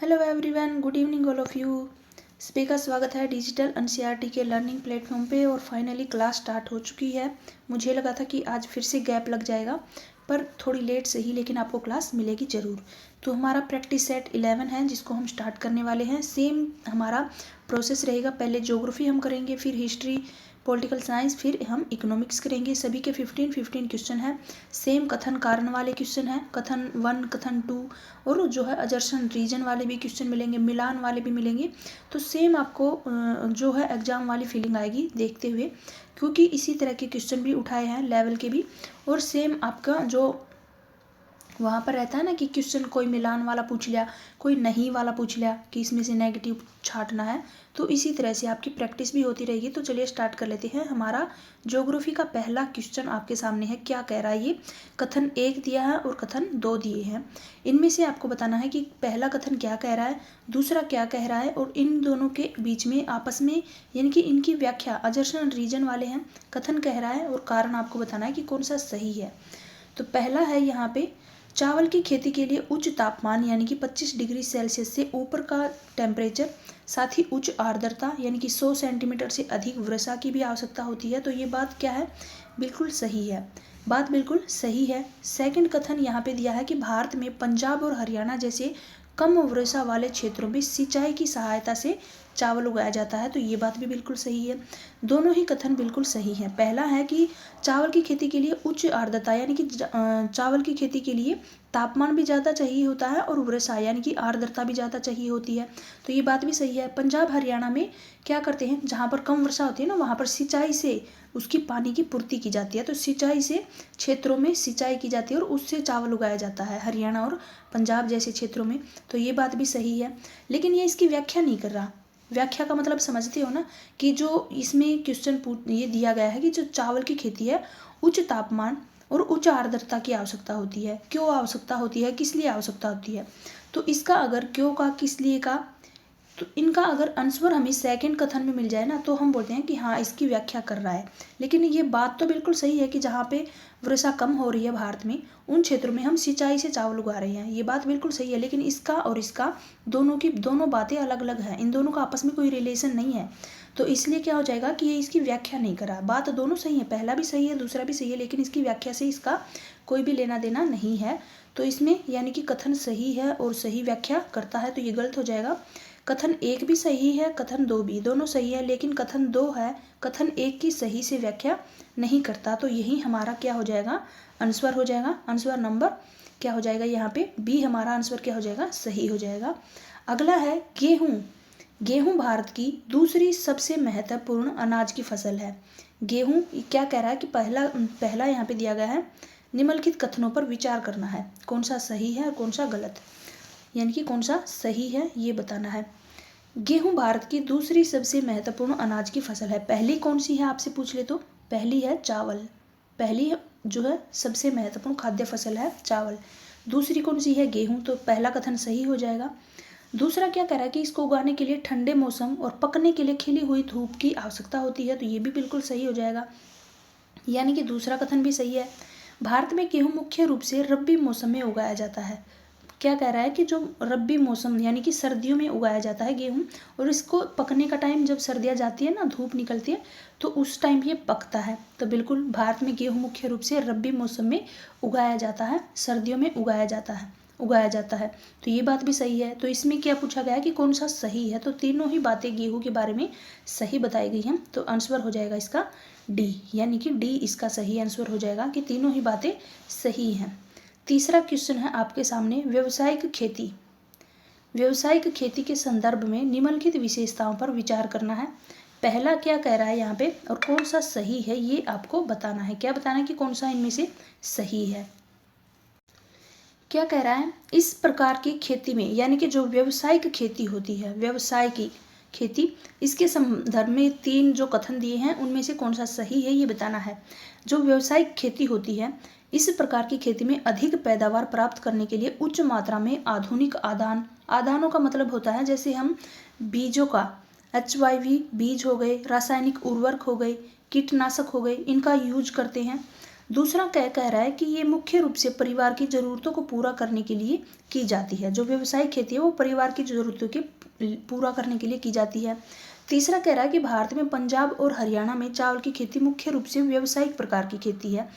Hello everyone, good evening all of you. सभी का स्वागत है डिजिटल एनसीईआरटी के लर्निंग प्लेटफॉर्म पे। और फाइनली क्लास स्टार्ट हो चुकी है। मुझे लगा था कि आज फिर से गैप लग जाएगा, पर थोड़ी लेट से ही, लेकिन आपको क्लास मिलेगी ज़रूर। तो हमारा प्रैक्टिस सेट 11 है जिसको हम स्टार्ट करने वाले हैं। सेम हमारा प्रोसेस रहेगा। पहले ज्योग्राफी हम करेंगे, फिर हिस्ट्री, पॉलिटिकल साइंस, फिर हम इकोनॉमिक्स करेंगे। सभी के 15 क्वेश्चन हैं। सेम कथन कारण वाले क्वेश्चन हैं, कथन 1, कथन 2, और जो है अजर्शन रीजन वाले भी क्वेश्चन मिलेंगे, मिलान वाले भी मिलेंगे। तो सेम आपको जो है एग्जाम वाली फीलिंग आएगी देखते हुए, क्योंकि इसी तरह के क्वेश्चन भी उठाए हैं लेवल के भी। और सेम आपका जो वहाँ पर रहता है ना कि क्वेश्चन कोई मिलान वाला पूछ लिया, कोई नहीं वाला पूछ लिया कि इसमें से नेगेटिव छांटना है, तो इसी तरह से आपकी प्रैक्टिस भी होती रहेगी। तो चलिए स्टार्ट कर लेते हैं। हमारा ज्योग्राफी का पहला क्वेश्चन आपके सामने है। क्या कह रहा है ये? कथन 1 दिया है और कथन 2 दिए हैं। इनमें से आपको बताना है कि पहला कथन क्या कह रहा है, दूसरा क्या कह रहा है, और इन दोनों के बीच में आपस में यानी कि इनकी व्याख्या अजर्शन रीजन वाले हैं। कथन कह रहा है और कारण आपको बताना है कि कौन सा सही है। तो पहला है यहाँ पे, चावल की खेती के लिए उच्च तापमान यानी कि 25 डिग्री सेल्सियस से ऊपर का टेम्परेचर, साथ ही उच्च आर्द्रता यानी कि 100 सेंटीमीटर से अधिक वर्षा की भी आवश्यकता होती है। तो ये बात क्या है? बिल्कुल सही है। बात बिल्कुल सही है। सेकंड कथन यहाँ पे दिया है कि भारत में पंजाब और हरियाणा जैसे कम वर्षा वाले क्षेत्रों में सिंचाई की सहायता से चावल उगाया जाता है। तो ये बात भी बिल्कुल सही है। दोनों ही कथन बिल्कुल सही हैं। पहला है कि चावल की खेती के लिए उच्च आर्द्रता यानी कि चावल की खेती के लिए तापमान भी ज़्यादा चाहिए होता है और वर्षा यानी कि आर्द्रता भी ज़्यादा चाहिए होती है। तो ये बात भी सही है। पंजाब हरियाणा में क्या करते हैं, जहाँ पर कम वर्षा होती है ना, वहाँ पर सिंचाई से उसकी पानी की पूर्ति की जाती है। तो सिंचाई से क्षेत्रों में सिंचाई की जाती है और उससे चावल उगाया जाता है हरियाणा और पंजाब जैसे क्षेत्रों में। तो ये बात भी सही है। लेकिन ये इसकी व्याख्या नहीं कर रहा। व्याख्या का मतलब समझते हो ना, कि जो इसमें क्वेश्चन ये दिया गया है कि जो चावल की खेती है उच्च तापमान और उच्च आर्द्रता की आवश्यकता होती है। क्यों आवश्यकता होती है, किस लिए आवश्यकता होती है? तो इसका अगर क्यों का, किस लिए का, तो इनका अगर आंसर हमें सेकंड कथन में मिल जाए ना, तो हम बोलते हैं कि हाँ इसकी व्याख्या कर रहा है। लेकिन ये बात तो बिल्कुल सही है कि जहाँ पे वर्षा कम हो रही है भारत में, उन क्षेत्रों में हम सिंचाई से चावल उगा रहे हैं। ये बात बिल्कुल सही है। लेकिन इसका और इसका दोनों बातें अलग अलग हैं। इन दोनों का आपस में कोई रिलेशन नहीं है। तो इसलिए क्या हो जाएगा कि ये इसकी व्याख्या नहीं करा। बात दोनों सही है, पहला भी सही है, दूसरा भी सही है, लेकिन इसकी व्याख्या से इसका कोई भी लेना देना नहीं है। तो इसमें यानी कि कथन सही है और सही व्याख्या करता है, तो ये गलत हो जाएगा। कथन 1 भी सही है, कथन 2 भी, दोनों सही है, लेकिन कथन 2 है, कथन 1 की सही से व्याख्या नहीं करता। तो यही हमारा क्या हो जाएगा? आंसर हो जाएगा। आंसर नंबर क्या हो जाएगा यहाँ पे? बी हमारा आंसर क्या हो जाएगा? सही हो जाएगा। अगला है गेहूं। गेहूं भारत की दूसरी सबसे महत्वपूर्ण अनाज की फसल है। गेहूं क्या कह रहा है कि पहला यहाँ पे दिया गया है, निम्नलिखित कथनों पर विचार करना है, कौन सा सही है और कौन सा गलत, यानी कि कौन सा सही है ये बताना है। गेहूं भारत की दूसरी सबसे महत्वपूर्ण अनाज की फसल है। पहली कौन सी है आपसे पूछ ले तो? पहली है चावल। पहली जो है सबसे महत्वपूर्ण खाद्य फसल है चावल। दूसरी कौन सी है? गेहूं। तो पहला कथन सही हो जाएगा। दूसरा क्या कह रहा है कि इसको उगाने के लिए ठंडे मौसम और पकने के लिए खिली हुई धूप की आवश्यकता होती है। तो ये भी बिल्कुल सही हो जाएगा, यानी कि दूसरा कथन भी सही है। भारत में गेहूं मुख्य रूप से रब्बी मौसम में उगाया जाता है। क्या कह रहा है कि जो रब्बी मौसम यानी कि सर्दियों में उगाया जाता है गेहूं, और इसको पकने का टाइम जब सर्दियाँ जाती है ना, धूप निकलती है, तो उस टाइम ये पकता है। तो बिल्कुल भारत में गेहूं मुख्य रूप से रब्बी मौसम में उगाया जाता है, सर्दियों में उगाया जाता है। तो ये बात भी सही है। तो इसमें क्या पूछा गया कि कौन सा सही है? तो तीनों ही बातें गेहूं के बारे में सही बताई गई हैं। तो आंसर हो जाएगा इसका डी, यानी कि डी इसका सही आंसर हो जाएगा कि तीनों ही बातें सही हैं। तीसरा क्वेश्चन है आपके सामने, व्यावसायिक खेती। व्यावसायिक खेती के संदर्भ में निम्नलिखित विशेषताओं पर विचार करना है। पहला क्या कह रहा है यहाँ पे और कौन सा सही है ये आपको बताना है। क्या बताना है कि कौन सा इनमें से सही है। क्या कह रहा है? इस प्रकार की खेती में, यानी कि जो व्यावसायिक खेती होती है, व्यवसाय की खेती, इसके संदर्भ में 3 जो कथन दिए हैं उनमें से कौन सा सही है ये बताना है। जो व्यावसायिक खेती होती है, इस प्रकार की खेती में अधिक पैदावार प्राप्त करने के लिए उच्च मात्रा में आधुनिक आदानों का मतलब होता है जैसे हम बीजों का HYV बीज हो गए, रासायनिक उर्वरक हो गए, कीटनाशक हो गए, इनका यूज करते हैं। दूसरा क्या कह रहा है कि ये मुख्य रूप से परिवार की ज़रूरतों को पूरा करने के लिए की जाती है। जो व्यावसायिक खेती है वो परिवार की ज़रूरतों के पूरा करने के लिए की जाती है। तीसरा कह रहा है कि भारत में पंजाब और हरियाणा में चावल की खेती मुख्य रूप से व्यावसायिक प्रकार की खेती है।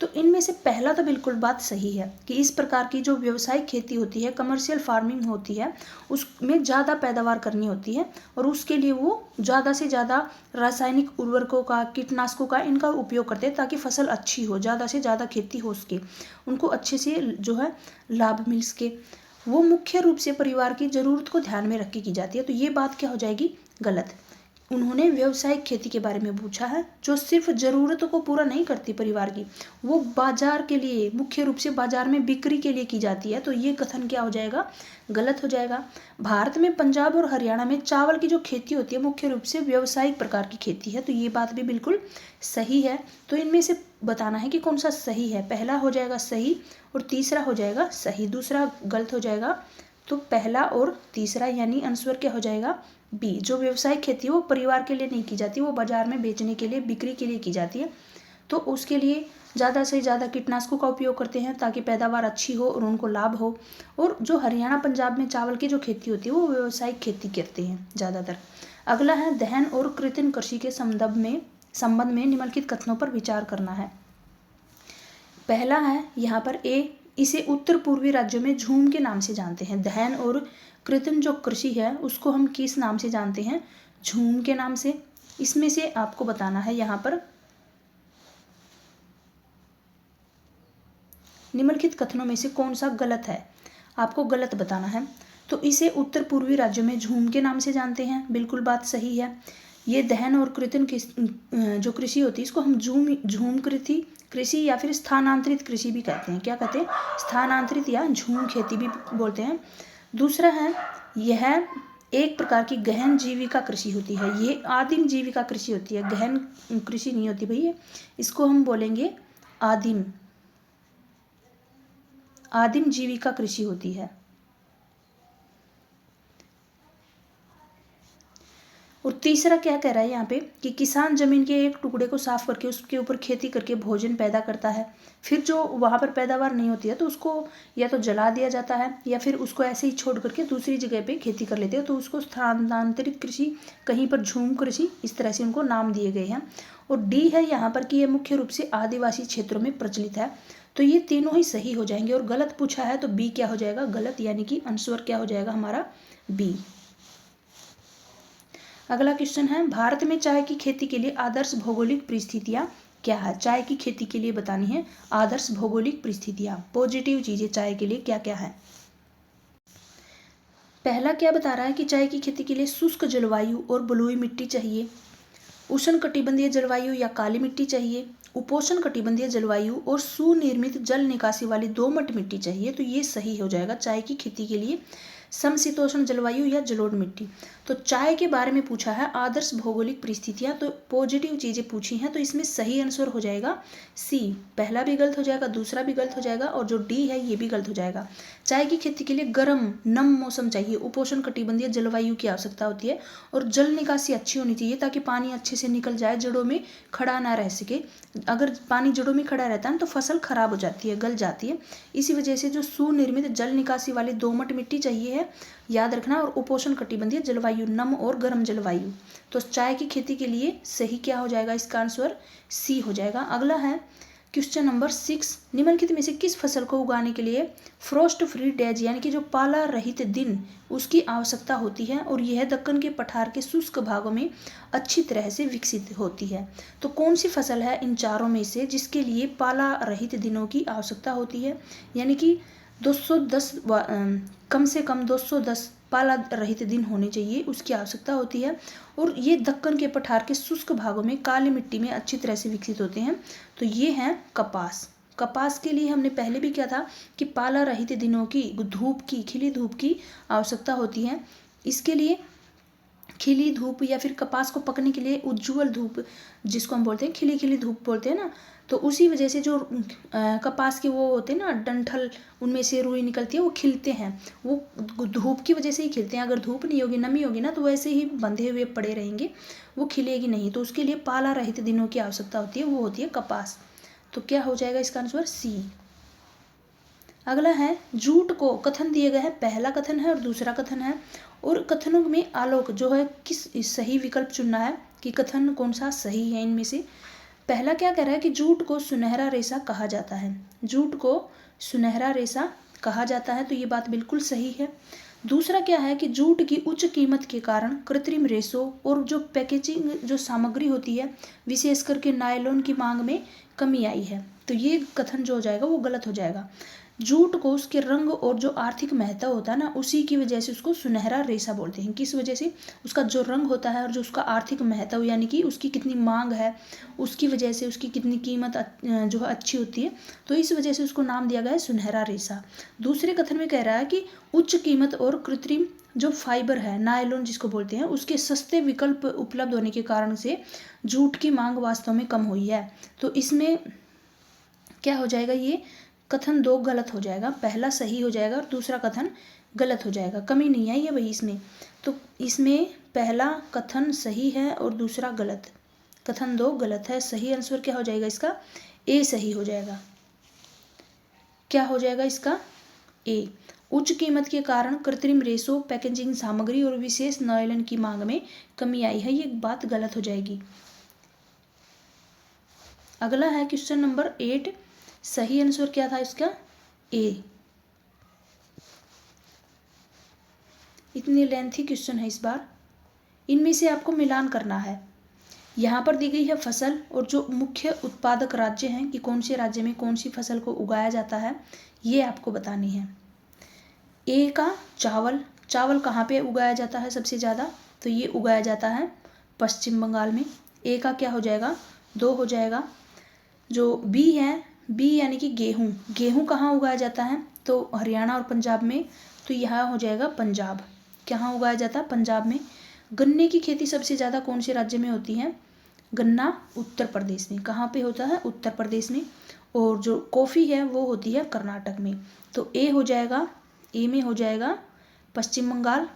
तो इनमें से पहला तो बिल्कुल बात सही है कि इस प्रकार की जो व्यावसायिक खेती होती है, कमर्शियल फार्मिंग होती है, उसमें ज़्यादा पैदावार करनी होती है और उसके लिए वो ज़्यादा से ज़्यादा रासायनिक उर्वरकों का, कीटनाशकों का इनका उपयोग करते हैं ताकि फसल अच्छी हो, ज़्यादा से ज़्यादा खेती हो सके, उनको अच्छे से जो है लाभ मिल सके। वो मुख्य रूप से परिवार की ज़रूरत को ध्यान में रख के की जाती है। तो ये बात क्या हो जाएगी? गलत। उन्होंने व्यावसायिक खेती के बारे में पूछा है जो सिर्फ ज़रूरतों को पूरा नहीं करती परिवार की, वो बाजार के लिए, मुख्य रूप से बाजार में बिक्री के लिए की जाती है। तो ये कथन क्या हो जाएगा? गलत हो जाएगा। भारत में पंजाब और हरियाणा में चावल की जो खेती होती है मुख्य रूप से व्यावसायिक प्रकार की खेती है। तो ये बात भी बिल्कुल सही है। तो इनमें से बताना है कि कौन सा सही है। पहला हो जाएगा सही और तीसरा हो जाएगा सही, दूसरा गलत हो जाएगा। तो पहला और तीसरा यानी आंसर क्या हो जाएगा? बी। जो व्यवसायिक खेती है वो परिवार के लिए नहीं की जाती, वो बाजार में बेचने के लिए, बिक्री के लिए की जाती है। तो उसके लिए ज़्यादा से ज़्यादा कीटनाशकों का उपयोग करते हैं ताकि पैदावार अच्छी हो और उनको लाभ हो। और जो हरियाणा पंजाब में चावल की जो खेती होती है वो व्यावसायिक खेती करते हैं ज़्यादातर। अगला है दहन और कृत्रिम कृषि के संबंध में निम्नलिखित कथनों पर विचार करना है। पहला है यहाँ पर ए, इसे उत्तर पूर्वी राज्यों में झूम के नाम से जानते हैं। दहन और कृत्रिम जो कृषि है उसको हम किस नाम से जानते हैं? झूम के नाम से। इसमें से आपको बताना है यहाँ पर निम्नलिखित कथनों में से कौन सा गलत है, आपको गलत बताना है। तो इसे उत्तर पूर्वी राज्यों में झूम के नाम से जानते हैं, बिल्कुल बात सही है। ये दहन और कृत्रिम जो कृषि होती है इसको हम झूम कृषि या फिर स्थानांतरित कृषि भी कहते हैं। क्या कहते हैं? स्थानांतरित या झूम खेती भी बोलते हैं। दूसरा है यह एक प्रकार की गहन जीविका कृषि होती है। ये आदिम जीविका कृषि होती है, गहन कृषि नहीं होती भैया। इसको हम बोलेंगे आदिम जीविका कृषि होती है। और तीसरा क्या कह रहा है यहाँ पे कि किसान जमीन के एक टुकड़े को साफ करके उसके ऊपर खेती करके भोजन पैदा करता है, फिर जो वहाँ पर पैदावार नहीं होती है तो उसको या तो जला दिया जाता है या फिर उसको ऐसे ही छोड़ करके दूसरी जगह पे खेती कर लेते हैं। तो उसको स्थानांतरित कृषि, कहीं पर झूम कृषि, इस तरह से उनको नाम दिए गए हैं। और डी है यहाँ पर कि यह मुख्य रूप से आदिवासी क्षेत्रों में प्रचलित है। तो ये तीनों ही सही हो जाएंगे। और गलत पूछा है तो बी क्या हो जाएगा? गलत, यानी कि आंसर क्या हो जाएगा हमारा? बी। अगला क्वेश्चन है भारत में चाय की खेती के लिए आदर्श भौगोलिक परिस्थितियां क्या है? चाय की खेती के लिए बतानी है आदर्श भौगोलिक परिस्थितियां, पॉजिटिव चीजें चाय के लिए क्या क्या है। पहला क्या बता रहा है कि चाय की खेती के लिए शुष्क जलवायु और बलुई मिट्टी चाहिए, उष्ण कटिबंधीय जलवायु या काली मिट्टी चाहिए, उपोष्ण कटिबंधीय जलवायु और सुनिर्मित जल निकासी वाली दोमट मिट्टी चाहिए। तो ये सही हो जाएगा चाय की खेती के लिए समशीतोष्ण जलवायु या जलोढ़ मिट्टी। तो चाय के बारे में पूछा है आदर्श भौगोलिक परिस्थितियां, तो पॉजिटिव चीजें पूछी हैं, तो इसमें सही आंसर हो जाएगा सी। पहला भी गलत हो जाएगा, दूसरा भी गलत हो जाएगा और जो डी है ये भी गलत हो जाएगा। चाय की खेती के लिए गर्म नम मौसम चाहिए, उपोष्ण कटिबंधीय जलवायु की आवश्यकता होती है और जल निकासी अच्छी होनी चाहिए ताकि पानी अच्छे से निकल जाए, जड़ों में खड़ा ना रह सके। अगर पानी जड़ों में खड़ा रहता है तो फसल खराब हो जाती है, गल जाती है। इसी वजह से जो सुनिर्मित जल निकासी वाली दोमट मिट्टी चाहिए है, याद रखना। और उपोष्ण कटिबंधीय जलवायु, नम और गर्म जलवायु। तो चाय की खेती के लिए सही क्या हो जाएगा? इसका आंसर सी हो जाएगा। अगला है क्वेश्चन नंबर 6, निम्नलिखित में से किस फसल को उगाने के लिए फ्रोस्ट फ्री डेज यानी कि जो पाला रहित दिन उसकी आवश्यकता होती है और यह दक्कन के पठार के शुष्क भागों में अच्छी तरह से विकसित होती है। तो कौन सी फसल है इन चारों में से जिसके लिए पाला रहित दिनों की आवश्यकता होती है? यानी कि 210 कम से कम 210 पाला रहित दिन होने चाहिए, उसकी आवश्यकता होती है। और ये दक्कन के पठार के शुष्क भागों में काली मिट्टी में अच्छी तरह से विकसित होते हैं। तो ये हैं कपास। कपास के लिए हमने पहले भी किया था कि पाला रहित दिनों की धूप की, खिली धूप की आवश्यकता होती है। इसके लिए खिली धूप या फिर कपास को पकने के लिए उज्ज्वल धूप, जिसको हम बोलते हैं खिली खिली धूप बोलते हैं ना, तो उसी वजह से जो कपास के वो होते हैं ना डंठल, उनमें से रुई निकलती है, वो खिलते हैं। वो धूप की वजह से ही खिलते हैं। अगर धूप नहीं होगी, नमी होगी ना, तो वैसे ही बंधे हुए पड़े रहेंगे, वो खिलेगी नहीं। तो उसके लिए पाला रहित दिनों की आवश्यकता होती है, वो होती है कपास। तो क्या हो जाएगा इसका आंसर सी। अगला है झूठ को कथन दिए गए हैं, पहला कथन है और दूसरा कथन है, और कथनों में आलोक जो है किस सही विकल्प चुनना है कि कथन कौन सा सही है इनमें से। पहला क्या कह रहा है कि झूठ को सुनहरा रेशा कहा जाता है, झूठ को सुनहरा रेशा कहा जाता है, तो ये बात बिल्कुल सही है। दूसरा क्या है कि जूट की उच्च कीमत के कारण कृत्रिम रेशों और जो पैकेजिंग जो सामग्री होती है विशेष करके नायलॉन की मांग में कमी आई है, तो ये कथन जो हो जाएगा वो गलत हो जाएगा। जूट को उसके रंग और जो आर्थिक महत्व होता है ना, उसी की वजह से उसको सुनहरा रेशा बोलते हैं। किस वजह से? उसका जो रंग होता है और जो उसका आर्थिक महत्व यानी कि उसकी कितनी मांग है, उसकी वजह से उसकी कितनी कीमत जो है अच्छी होती है, तो इस वजह से उसको नाम दिया गया है सुनहरा रेशा। दूसरे कथन में कह रहा है कि उच्च कीमत और कृत्रिम जो फाइबर है नायलॉन जिसको बोलते हैं, उसके सस्ते विकल्प उपलब्ध होने के कारण से जूट की मांग वास्तव में कम हुई है। तो इसमें क्या हो जाएगा, ये कथन 2 गलत हो जाएगा, पहला सही हो जाएगा और दूसरा कथन गलत हो जाएगा। कमी नहीं आई है भाई इसमें, तो इसमें पहला कथन सही है और दूसरा गलत, कथन 2 गलत है। सही आंसर क्या हो जाएगा इसका? ए सही हो जाएगा। क्या हो जाएगा इसका? ए। उच्च कीमत के कारण कृत्रिम रेशों, पैकेजिंग सामग्री और विशेष नायलॉन की मांग में कमी आई है, ये बात गलत हो जाएगी। अगला है क्वेश्चन नंबर 8, सही आंसर क्या था इसका? ए। इतनी लेंथी क्वेश्चन है इस बार, इनमें से आपको मिलान करना है। यहाँ पर दी गई है फसल और जो मुख्य उत्पादक राज्य हैं कि कौन से राज्य में कौन सी फसल को उगाया जाता है, ये आपको बतानी है। ए का चावल, चावल कहाँ पे उगाया जाता है सबसे ज़्यादा? तो ये उगाया जाता है पश्चिम बंगाल में। ए का क्या हो जाएगा? 2 हो जाएगा। जो बी है, बी यानी कि गेहूँ, गेहूँ कहाँ उगाया जाता है? तो हरियाणा और पंजाब में, तो यहाँ हो जाएगा पंजाब। कहाँ उगाया जाता है? पंजाब में। गन्ने की खेती सबसे ज़्यादा कौन से राज्य में होती है? गन्ना उत्तर प्रदेश में। कहाँ पे होता है? उत्तर प्रदेश में। और जो कॉफ़ी है वो होती है कर्नाटक में। तो ए हो जाएगा, ए में हो जाएगा पश्चिम बंगाल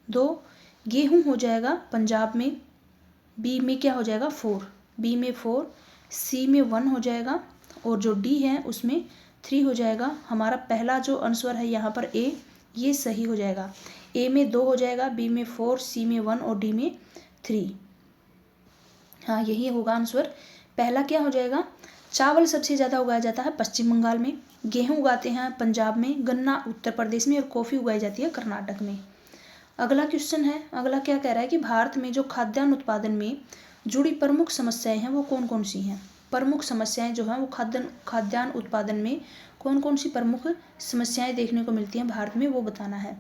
2, गेहूँ हो जाएगा पंजाब में, बी में क्या हो जाएगा? 4, बी में 4, सी में 1 हो जाएगा और जो डी है उसमें 3 हो जाएगा। हमारा पहला जो आंसर है यहाँ पर ए, ये सही हो जाएगा। ए में 2 हो जाएगा, बी में 4, सी में 1 और डी में 3। हाँ, यही होगा आंसर। पहला क्या हो जाएगा? चावल सबसे ज़्यादा उगाया जाता है पश्चिम बंगाल में, गेहूँ उगाते हैं पंजाब में, गन्ना उत्तर प्रदेश में और कॉफ़ी उगाई जाती है कर्नाटक में। अगला क्वेश्चन है, अगला क्या कह रहा है कि भारत में जो खाद्यान्न उत्पादन में जुड़ी प्रमुख समस्याएं हैं वो कौन कौन सी हैं? प्रमुख समस्याएं जो हैं वो खाद्यान्न उत्पादन में कौन कौन सी प्रमुख समस्याएं देखने को मिलती हैं भारत में, वो बताना है।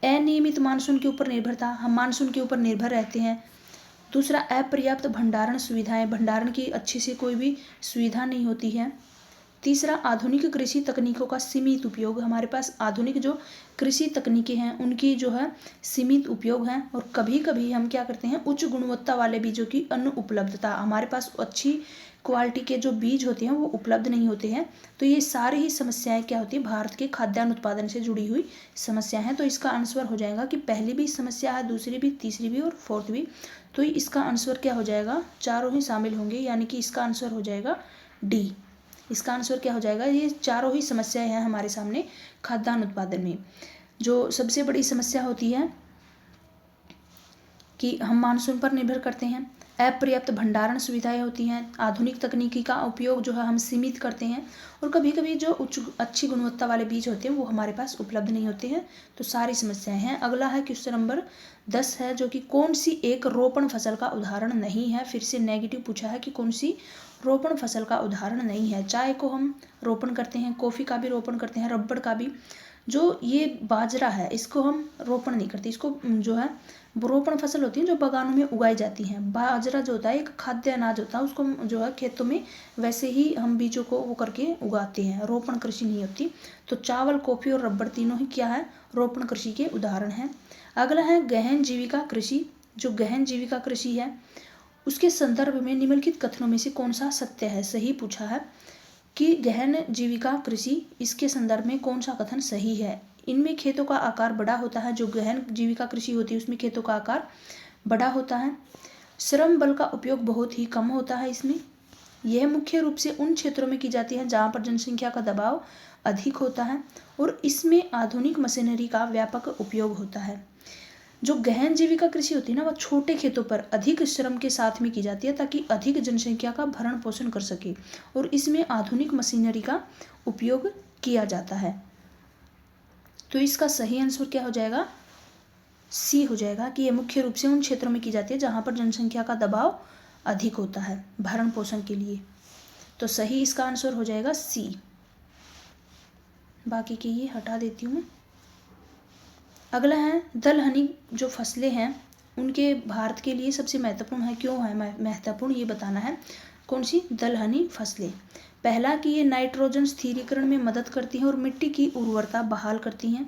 अनियमित मानसून के ऊपर निर्भरता, हम मानसून के ऊपर निर्भर रहते हैं। दूसरा, अपर्याप्त भंडारण सुविधाएं, भंडारण की अच्छी से कोई भी सुविधा नहीं होती है। तीसरा, आधुनिक कृषि तकनीकों का सीमित उपयोग, हमारे पास आधुनिक जो कृषि तकनीकें हैं उनकी जो है सीमित उपयोग है। और कभी कभी हम क्या करते हैं, उच्च गुणवत्ता वाले बीजों की अनुपलब्धता, हमारे पास अच्छी क्वालिटी के जो बीज होते हैं वो उपलब्ध नहीं होते हैं। तो ये सारी ही समस्याएं क्या होती है, भारत के खाद्यान्न उत्पादन से जुड़ी हुई समस्या है। तो इसका आंसर हो जाएगा कि पहली भी समस्या है, दूसरी भी, तीसरी भी और फोर्थ भी। तो इसका आंसर क्या हो जाएगा? चारों ही शामिल होंगे, यानी कि इसका आंसर हो जाएगा डी। इसका आंसर क्या हो जाएगा? ये चारों ही समस्याएं हैं हमारे सामने खाद्यान्न उत्पादन में। जो सबसे बड़ी समस्या होती है कि हम मानसून पर निर्भर करते हैं, अपर्याप्त भंडारण सुविधाएं होती हैं, आधुनिक तकनीकी का उपयोग जो है हम सीमित करते हैं, और कभी कभी जो अच्छी गुणवत्ता वाले बीज होते हैं वो हमारे पास उपलब्ध नहीं होते हैं। तो सारी समस्याएं हैं। अगला है क्वेश्चन नंबर 10 है, जो कि कौन सी एक रोपण फसल का उदाहरण नहीं है? फिर से नेगेटिव पूछा है कि कौन सी रोपण फसल का उदाहरण नहीं है। चाय को हम रोपण करते हैं, कॉफ़ी का भी रोपण करते हैं, रबड़ का भी। जो ये बाजरा है इसको हम रोपण नहीं करते, इसको जो है रोपण फसल होती है जो बागानों में उगाई जाती हैं। बाजरा जो होता है एक खाद्य अनाज होता है, उसको जो है खेतों में वैसे ही हम बीजों को वो करके उगाते हैं, रोपण कृषि नहीं होती। तो चावल, कॉफ़ी और रबड़ तीनों ही क्या है? रोपण कृषि के उदाहरण हैं। अगला है गहन जीविका कृषि। जो गहन जीविका कृषि है उसके संदर्भ में निम्नलिखित कथनों में से कौन सा सत्य है? सही पूछा है कि गहन जीविका कृषि, इसके संदर्भ में कौन सा कथन सही है? इनमें खेतों का आकार बड़ा होता है, जो गहन जीविका कृषि होती है उसमें खेतों का आकार बड़ा होता है। श्रम बल का उपयोग बहुत ही कम होता है इसमें। यह मुख्य रूप से उन क्षेत्रों में की जाती है जहाँ पर जनसंख्या का दबाव अधिक होता है और इसमें आधुनिक मशीनरी का व्यापक उपयोग होता है। जो गहन जीविका कृषि होती है ना, वह छोटे खेतों पर अधिक श्रम के साथ में की जाती है ताकि अधिक जनसंख्या का भरण पोषण कर सके और इसमें आधुनिक मशीनरी का उपयोग किया जाता है। तो इसका सही आंसर क्या हो जाएगा? सी हो जाएगा कि यह मुख्य रूप से उन क्षेत्रों में की जाती है जहाँ पर जनसंख्या का दबाव अधिक होता है भरण पोषण के लिए। तो सही इसका आंसर हो जाएगा सी। बाकी के ये हटा देती हूँ मैं। अगला है दलहनी जो फसलें हैं उनके भारत के लिए सबसे महत्वपूर्ण है, क्यों है महत्वपूर्ण ये बताना है। कौन सी? दलहनी फसलें। पहला कि ये नाइट्रोजन स्थिरीकरण में मदद करती हैं और मिट्टी की उर्वरता बहाल करती हैं।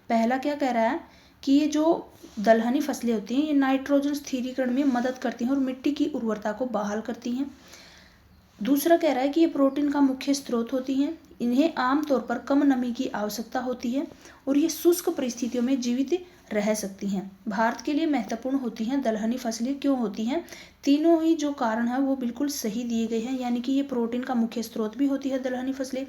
पहला क्या कह रहा है कि ये जो दलहनी फसलें होती हैं ये नाइट्रोजन स्थिरीकरण में मदद करती हैं और मिट्टी की उर्वरता को बहाल करती हैं। दूसरा कह रहा है कि ये प्रोटीन का मुख्य स्रोत होती हैं, इन्हें आमतौर पर कम नमी की आवश्यकता होती है और ये शुष्क परिस्थितियों में जीवित रह सकती हैं। भारत के लिए महत्वपूर्ण होती हैं दलहनी फसलें, क्यों होती हैं? तीनों ही जो कारण है वो बिल्कुल सही दिए गए हैं, यानी कि ये प्रोटीन का मुख्य स्रोत भी होती है दलहनी फसलें,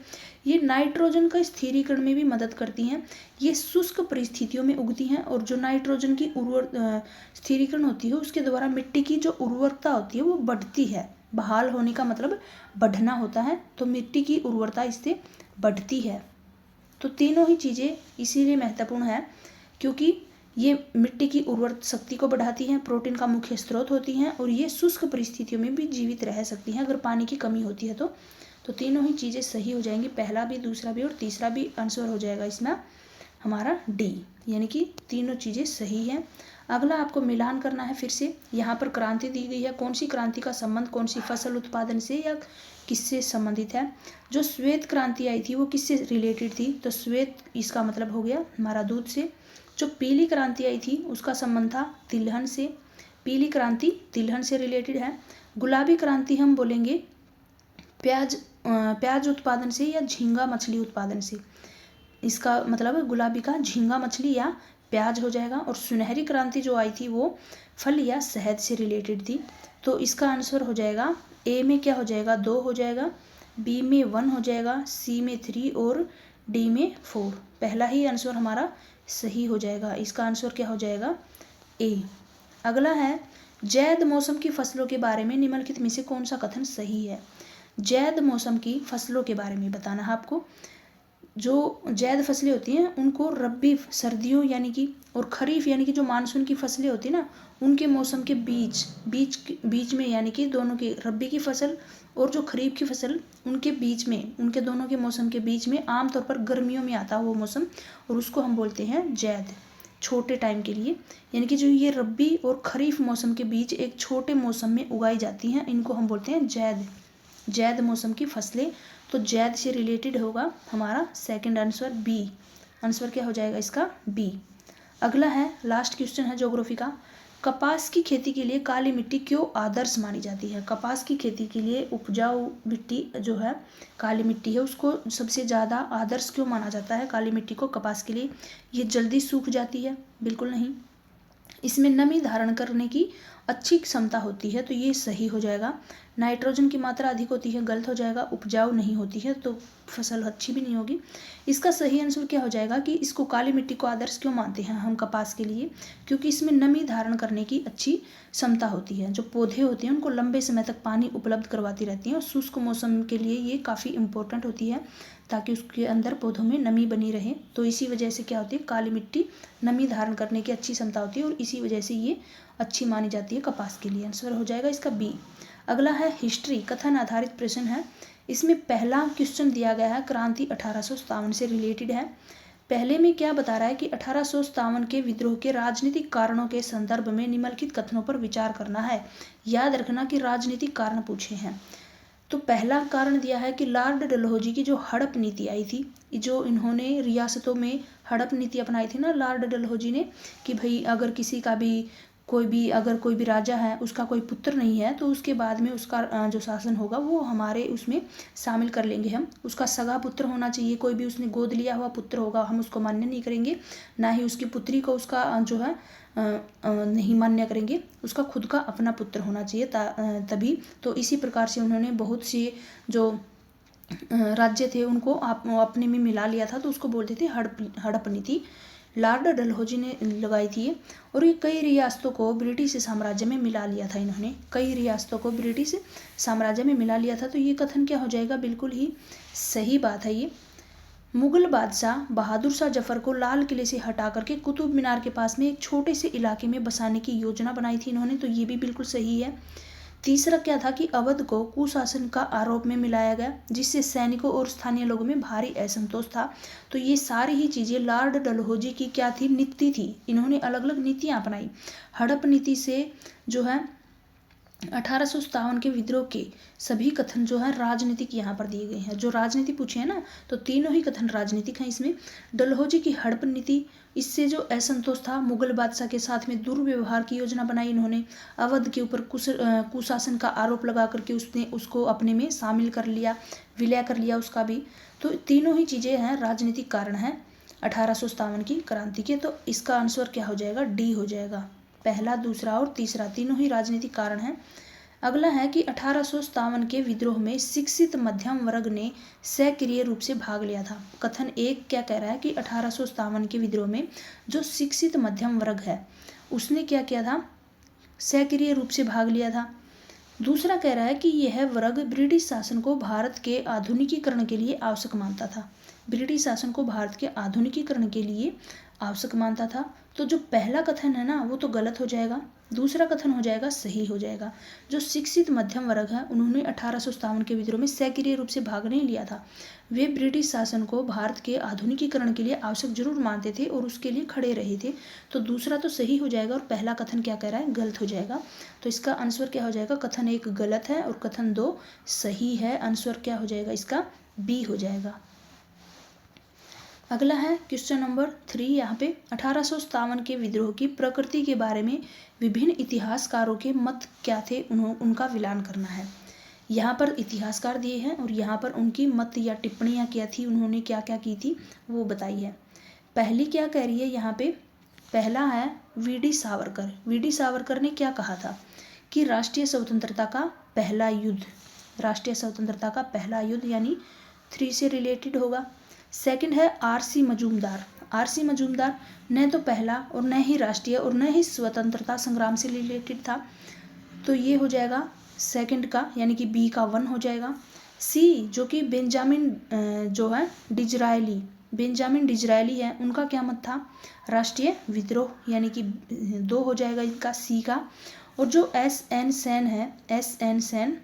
ये नाइट्रोजन का स्थिरीकरण में भी मदद करती हैं, ये शुष्क परिस्थितियों में उगती हैं और जो नाइट्रोजन की स्थिरीकरण होती है उसके द्वारा मिट्टी की जो उर्वरता होती है वो बढ़ती है। बहाल होने का मतलब बढ़ना होता है, तो मिट्टी की उर्वरता इससे बढ़ती है। तो तीनों ही चीज़ें इसीलिए महत्वपूर्ण है क्योंकि ये मिट्टी की उर्वर शक्ति को बढ़ाती हैं, प्रोटीन का मुख्य स्रोत होती हैं और ये शुष्क परिस्थितियों में भी जीवित रह सकती हैं अगर पानी की कमी होती है तो तीनों ही चीज़ें सही हो जाएंगी। पहला भी, दूसरा भी और तीसरा भी आंसर हो जाएगा इसमें हमारा डी, यानी कि तीनों चीज़ें सही हैं। अगला आपको मिलान करना है फिर से। यहाँ पर क्रांति दी गई है, कौन सी क्रांति का संबंध कौन सी फसल उत्पादन से या किससे संबंधित है? जो श्वेत क्रांति आई थी वो किससे रिलेटेड थी? तो श्वेत इसका मतलब हो गया हमारा दूध से। जो पीली क्रांति आई थी उसका संबंध था तिलहन से, पीली क्रांति तिलहन से रिलेटेड है। गुलाबी क्रांति हम बोलेंगे प्याज उत्पादन से या झींगा मछली उत्पादन से, इसका मतलब गुलाबी का झींगा मछली या प्याज हो जाएगा। और सुनहरी क्रांति जो आई थी वो फल या शहद से रिलेटेड थी। तो इसका आंसर हो जाएगा ए में क्या हो जाएगा? 2 हो जाएगा, बी में 1 हो जाएगा, सी में 3 और डी में 4। पहला ही आंसर हमारा सही हो जाएगा। इसका आंसर क्या हो जाएगा? ए। अगला है जैद मौसम की फसलों के बारे में निम्नलिखित में से कौन सा कथन सही है? जैद मौसम की फसलों के बारे में बताना है आपको। जो जैद फसलें होती हैं उनको रब्बी सर्दियों यानी कि और खरीफ यानी कि जो मानसून की फसलें होती हैं ना उनके मौसम के बीच में यानी कि दोनों की रब्बी की फसल और जो खरीफ की फसल उनके बीच में, उनके दोनों के मौसम के बीच में आमतौर पर गर्मियों में आता है वो मौसम और उसको हम बोलते हैं जैद, छोटे टाइम के लिए। यानी कि जो ये रब्बी और खरीफ मौसम के बीच एक छोटे मौसम में उगाई जाती हैं इनको हम बोलते हैं जैद मौसम की फसलें। तो जैद से रिलेटेड होगा हमारा सेकंड आंसर बी। आंसर क्या हो जाएगा इसका? बी। अगला है लास्ट क्वेश्चन है ज्योग्राफी का। कपास की खेती के लिए काली मिट्टी क्यों आदर्श मानी जाती है? कपास की खेती के लिए उपजाऊ मिट्टी जो है काली मिट्टी है उसको सबसे ज़्यादा आदर्श क्यों माना जाता है काली मिट्टी को कपास के लिए? ये जल्दी सूख जाती है? बिल्कुल नहीं, इसमें नमी धारण करने की अच्छी क्षमता होती है, तो ये सही हो जाएगा। नाइट्रोजन की मात्रा अधिक होती है, गलत हो जाएगा। उपजाऊ नहीं होती है तो फसल अच्छी भी नहीं होगी। इसका सही आंसर क्या हो जाएगा कि इसको काली मिट्टी को आदर्श क्यों मानते हैं हम कपास के लिए? क्योंकि इसमें नमी धारण करने की अच्छी क्षमता होती है। जो पौधे होते हैं उनको लंबे समय तक पानी उपलब्ध करवाती रहती हैं और शुष्क मौसम के लिए ये काफ़ी इंपॉर्टेंट होती है ताकि उसके अंदर पौधों में नमी बनी रहे। तो इसी वजह से क्या होती है, काली मिट्टी नमी धारण करने की अच्छी क्षमता होती है और इसी वजह से ये अच्छी मानी जाती है कपास के लिए। आंसर हो जाएगा इसका बी। अगला है हिस्ट्री, कथन आधारित प्रश्न है। इसमें पहला क्वेश्चन दिया गया है क्रांति 1857 से रिलेटेड है। पहले में क्या बता रहा है कि 1857 के विद्रोह के राजनीतिक कारणों के संदर्भ में निम्नलिखित कथनों पर विचार करना है। याद रखना कि राजनीतिक कारण पूछे हैं। तो पहला कारण दिया है कि लॉर्ड डलहौजी की जो हड़प नीति आई थी, जो इन्होंने रियासतों में हड़प नीति अपनाई थी ना लॉर्ड डलहौजी ने, कि भाई अगर किसी का भी कोई भी अगर कोई भी राजा है उसका कोई पुत्र नहीं है तो उसके बाद में उसका जो शासन होगा वो हमारे उसमें शामिल कर लेंगे हम। उसका सगा पुत्र होना चाहिए, कोई भी उसने गोद लिया हुआ पुत्र होगा हम उसको मान्य नहीं करेंगे, ना ही उसकी पुत्री को उसका जो है नहीं मान्य करेंगे, उसका खुद का अपना पुत्र होना चाहिए तभी। तो इसी प्रकार से उन्होंने बहुत सी जो राज्य थे उनको अपने में मिला लिया था, तो उसको बोलते थे हड़प नीति। लॉर्ड डलहौजी ने लगाई थी और ये कई रियासतों को ब्रिटिश साम्राज्य में मिला लिया था। इन्होंने कई रियासतों को ब्रिटिश साम्राज्य में मिला लिया था। तो ये कथन क्या हो जाएगा, बिल्कुल ही सही बात है ये। मुगल बादशाह बहादुर शाह जफर को लाल किले से हटा करके कुतुब मीनार के पास में एक छोटे से इलाके में बसाने की योजना बनाई थी इन्होंने, तो ये भी बिल्कुल सही है। तीसरा क्या था कि अवध को कुशासन का आरोप में मिलाया गया, जिससे सैनिकों और स्थानीय लोगों में भारी असंतोष था। तो ये सारी ही चीजें लॉर्ड डलहौजी की क्या थी, नीति थी। इन्होंने अलग अलग नीतियां अपनाई। हड़प नीति से जो है 1857 के विद्रोह के सभी कथन जो है राजनीतिक यहाँ पर दिए गए हैं। जो राजनीति पूछे है ना, तो तीनों ही कथन राजनीतिक हैं इसमें। डलहौजी की हड़प नीति, इससे जो असंतोष था, मुगल बादशाह के साथ में दुर्व्यवहार की योजना बनाई इन्होंने, अवध के ऊपर कुशासन का आरोप लगा करके उसने उसको अपने में शामिल कर लिया, विलय कर लिया उसका भी। तो तीनों ही चीज़ें हैं राजनीतिक कारण हैं 1857 की क्रांति के। तो इसका आंसर क्या हो जाएगा, डी हो जाएगा। पहला, दूसरा और तीसरा तीनों ही राजनीतिक कारण हैं। अगला है कि 1857 के विद्रोह में शिक्षित मध्यम वर्ग ने सक्रिय रूप से भाग लिया था। कथन एक क्या कह रहा है कि 1857 के विद्रोह में जो शिक्षित मध्यम वर्ग है उसने क्या किया था, सक्रिय रूप से भाग लिया था। दूसरा कह रहा है कि यह वर्ग ब्रिटिश शासन को भारत के आधुनिकीकरण के लिए आवश्यक मानता था। ब्रिटिश शासन को भारत के आधुनिकीकरण के लिए आवश्यक मानता था। तो जो पहला कथन है ना वो तो गलत हो जाएगा, दूसरा कथन हो जाएगा सही हो जाएगा। जो शिक्षित मध्यम वर्ग है उन्होंने 1857 के विद्रोह में सक्रिय रूप से भाग नहीं लिया था। वे ब्रिटिश शासन को भारत के आधुनिकीकरण के लिए आवश्यक जरूर मानते थे और उसके लिए खड़े रहे थे। तो दूसरा तो सही हो जाएगा और पहला कथन क्या कह रहा है, गलत हो जाएगा। तो इसका आंसर क्या हो जाएगा, कथन एक गलत है और कथन दो सही है। आंसर क्या हो जाएगा इसका, बी हो जाएगा। अगला है क्वेश्चन नंबर 3। यहाँ पे 1857 के विद्रोह की प्रकृति के बारे में विभिन्न इतिहासकारों के मत क्या थे, उनका विलान करना है। यहाँ पर इतिहासकार दिए हैं और यहाँ पर उनकी मत या टिप्पणियाँ क्या थी, उन्होंने क्या क्या की थी वो बताई है। पहली क्या कह रही है यहाँ पे, पहला है वी.डी. सावरकर। वी.डी. सावरकर ने क्या कहा था कि राष्ट्रीय स्वतंत्रता का पहला युद्ध, राष्ट्रीय स्वतंत्रता का पहला युद्ध यानी 3 से रिलेटेड होगा। सेकंड है आर.सी. मजूमदार। आर.सी. मजूमदार न तो पहला और न ही राष्ट्रीय और न ही स्वतंत्रता संग्राम से रिलेटेड था, तो ये हो जाएगा सेकंड का यानी कि बी का 1 हो जाएगा। सी जो कि बेंजामिन जो है डिजरायली, बेंजामिन डिजरायली है, उनका क्या मत था, राष्ट्रीय विद्रोह यानी कि 2 हो जाएगा इनका सी का। और जो एस.एन. सेन है, एस.एन. सेन,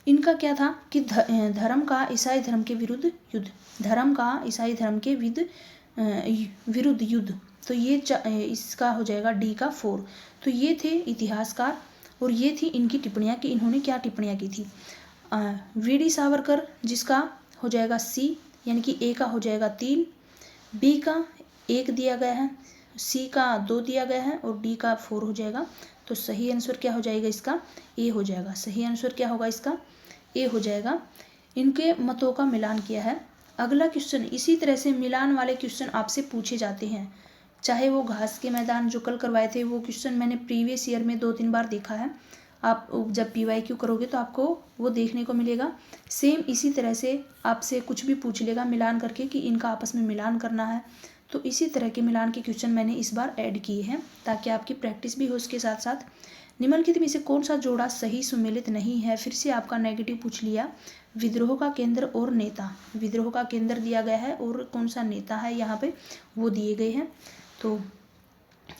इनका क्या था कि धर्म का ईसाई धर्म के विरुद्ध युद्ध, धर्म का ईसाई धर्म के विरुद्ध युद्ध। तो ये इसका हो जाएगा डी का 4। तो ये थे इतिहासकार और ये थी इनकी टिप्पणियाँ कि इन्होंने क्या टिप्पणियाँ की थी। वी.डी. सावरकर जिसका हो जाएगा सी यानी कि ए का हो जाएगा 3, बी का 1 दिया गया है, सी का 2 दिया गया है और डी का 4 हो जाएगा। तो सही आंसर क्या हो जाएगा इसका, ए हो जाएगा। सही आंसर क्या होगा इसका, ए हो जाएगा। इनके मतों का मिलान किया है। अगला क्वेश्चन, इसी तरह से मिलान वाले क्वेश्चन आपसे पूछे जाते हैं, चाहे वो घास के मैदान जो कल करवाए थे वो क्वेश्चन मैंने प्रीवियस ईयर में 2-3 बार देखा है। आप जब PYQ करोगे तो आपको वो देखने को मिलेगा। सेम इसी तरह से आपसे कुछ भी पूछ लेगा मिलान करके कि इनका आपस में मिलान करना है। तो इसी तरह के मिलान के क्वेश्चन मैंने इस बार ऐड किए हैं ताकि आपकी प्रैक्टिस भी हो उसके साथ साथ। निम्नलिखित में से कौन सा जोड़ा सही सुमेलित नहीं है, फिर से आपका नेगेटिव पूछ लिया। विद्रोह का केंद्र और नेता, विद्रोह का केंद्र दिया गया है और कौन सा नेता है यहाँ पे वो दिए गए हैं, तो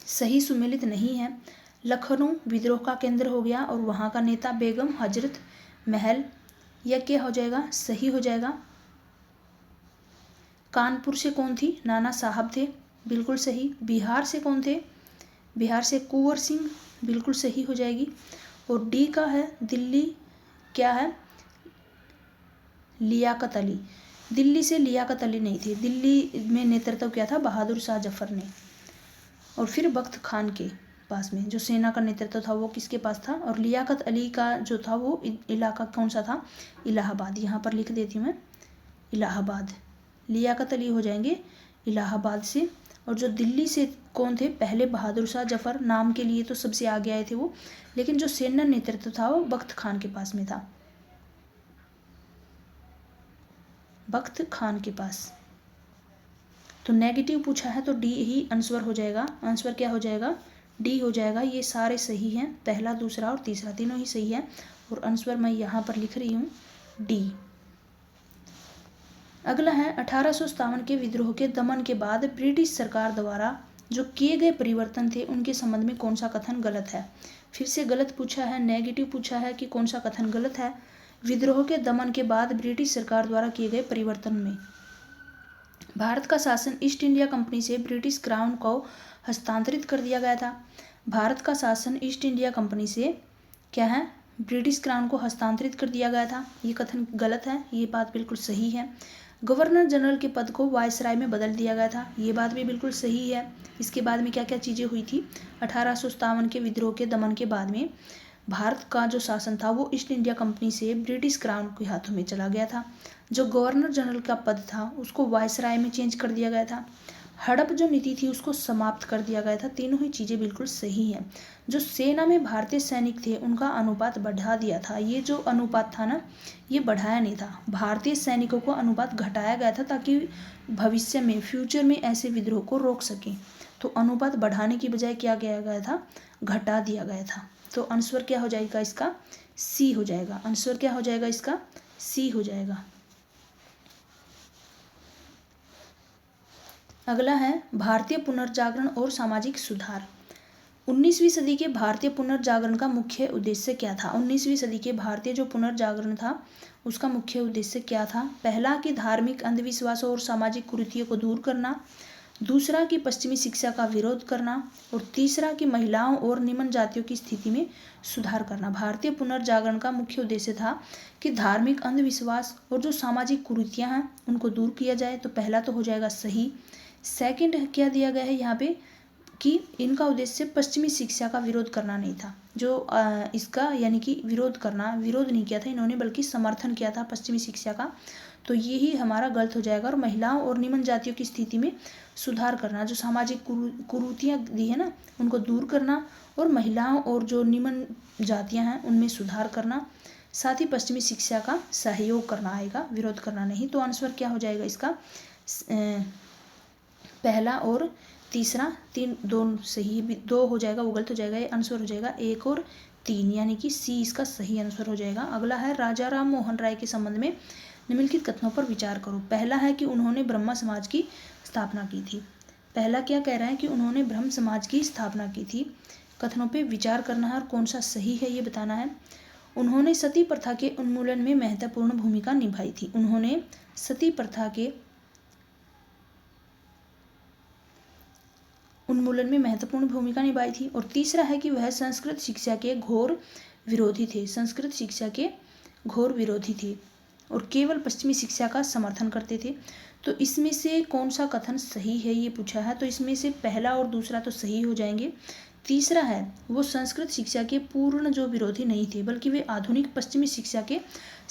सही सुमेलित नहीं है। लखनऊ विद्रोह का केंद्र हो गया और वहाँ का नेता बेगम हजरत महल, यह क्या हो जाएगा, सही हो जाएगा। कानपुर से कौन थी, नाना साहब थे, बिल्कुल सही। बिहार से कौन थे, बिहार से कुंवर सिंह, बिल्कुल सही हो जाएगी। और डी का है दिल्ली, क्या है, लियाकत अली। दिल्ली से लियाकत अली नहीं थे, दिल्ली में नेतृत्व किया था बहादुर शाह जफर ने। और फिर बख्त खान के पास में जो सेना का नेतृत्व था वो किसके पास था, और लियाकत अली का जो था वो इलाका कौन सा था, इलाहाबाद। यहाँ पर लिख देती हूँ मैं इलाहाबाद। लियाकत अली हो जाएंगे इलाहाबाद से। और जो दिल्ली से कौन थे, पहले बहादुर शाह जफर, नाम के लिए तो सबसे आगे आए थे वो, लेकिन जो सेना नेतृत्व था वो बख्त खान के पास में था, बख्त खान के पास। तो नेगेटिव पूछा है तो डी ही आंसर हो जाएगा। आंसर क्या हो जाएगा, डी हो जाएगा। ये सारे सही हैं, पहला दूसरा और तीसरा तीनों ही सही है, और आंसर मैं यहाँ पर लिख रही हूँ डी। अगला है 1857 के विद्रोह के दमन के बाद ब्रिटिश सरकार द्वारा जो किए गए परिवर्तन थे उनके संबंध में कौन सा कथन गलत है। फिर से गलत पूछा है, नेगेटिव पूछा है कि कौन सा कथन गलत है। विद्रोह के दमन के बाद ब्रिटिश सरकार द्वारा किए गए परिवर्तन में भारत का शासन ईस्ट इंडिया कंपनी से ब्रिटिश क्राउन को हस्तांतरित कर दिया गया था। भारत का शासन ईस्ट इंडिया कंपनी से क्या है, ब्रिटिश क्राउन को हस्तांतरित कर दिया गया था। ये कथन गलत है, ये बात बिल्कुल सही है। गवर्नर जनरल के पद को वायसराय में बदल दिया गया था, ये बात भी बिल्कुल सही है। इसके बाद में क्या क्या चीज़ें हुई थी, 1857 के विद्रोह के दमन के बाद में भारत का जो शासन था वो ईस्ट इंडिया कंपनी से ब्रिटिश क्राउन के हाथों में चला गया था। जो गवर्नर जनरल का पद था उसको वायसराय में चेंज कर दिया गया था। हड़प जो नीति थी उसको समाप्त कर दिया गया था। तीनों ही चीज़ें बिल्कुल सही हैं। जो सेना में भारतीय सैनिक थे उनका अनुपात बढ़ा दिया था। ये जो अनुपात था ना, ये बढ़ाया नहीं था, भारतीय सैनिकों को अनुपात घटाया गया था ताकि भविष्य में फ्यूचर में ऐसे विद्रोह को रोक सकें। तो अनुपात बढ़ाने की बजाय क्या किया गया था, घटा दिया गया था। तो आंसर क्या हो जाएगा इसका, सी हो जाएगा। आंसर क्या हो जाएगा इसका, सी हो जाएगा। अगला है भारतीय पुनर्जागरण और सामाजिक सुधार। 19वीं सदी के भारतीय पुनर्जागरण का मुख्य उद्देश्य क्या था। 19वीं सदी के भारतीय जो पुनर्जागरण था उसका मुख्य उद्देश्य क्या था। पहला कि धार्मिक अंधविश्वासों और सामाजिक कुरीतियों को दूर करना, दूसरा कि पश्चिमी शिक्षा का विरोध करना, और तीसरा कि महिलाओं और निम्न जातियों की स्थिति में सुधार करना। भारतीय पुनर्जागरण का मुख्य उद्देश्य था कि धार्मिक अंधविश्वास और जो सामाजिक कुरीतियां हैं उनको दूर किया जाए। तो पहला तो हो जाएगा सही। सेकंड क्या दिया गया है यहाँ पे कि इनका उद्देश्य पश्चिमी शिक्षा का विरोध करना नहीं था। जो इसका यानी कि विरोध नहीं किया था इन्होंने, बल्कि समर्थन किया था पश्चिमी शिक्षा का। तो यही हमारा गलत हो जाएगा। और महिलाओं और निम्न जातियों की स्थिति में सुधार करना, जो सामाजिक कुरीतियाँ दी है ना उनको दूर करना, और महिलाओं और जो निम्न जातियाँ हैं उनमें सुधार करना, साथ ही पश्चिमी शिक्षा का सहयोग करना आएगा, विरोध करना नहीं। तो आंसर क्या हो जाएगा इसका, पहला और तीसरा, तीन दोनों सही, दो हो जाएगा वो गलत हो जाएगा। ये आंसर हो जाएगा 1 और 3, यानी कि सी इसका सही आंसर हो जाएगा। अगला है राजा राम मोहन राय के संबंध में निम्नलिखित कथनों पर विचार करो। पहला है कि उन्होंने ब्रह्म समाज की स्थापना की थी। पहला क्या कह रहा है कि उन्होंने ब्रह्म समाज की स्थापना की थी। कथनों पर विचार करना है और कौन सा सही है ये बताना है। उन्होंने सती प्रथा के उन्मूलन में महत्वपूर्ण भूमिका निभाई थी। उन्होंने सती प्रथा के उन्मूलन में महत्वपूर्ण भूमिका निभाई थी। और तीसरा है कि वह संस्कृत शिक्षा के घोर विरोधी थे। संस्कृत शिक्षा के घोर विरोधी थे और केवल पश्चिमी शिक्षा का समर्थन करते थे। तो इसमें से कौन सा कथन सही है ये पूछा है। तो इसमें से पहला और दूसरा तो सही हो जाएंगे। तीसरा है वो संस्कृत शिक्षा के पूर्ण जो विरोधी नहीं थे, बल्कि वे आधुनिक पश्चिमी शिक्षा के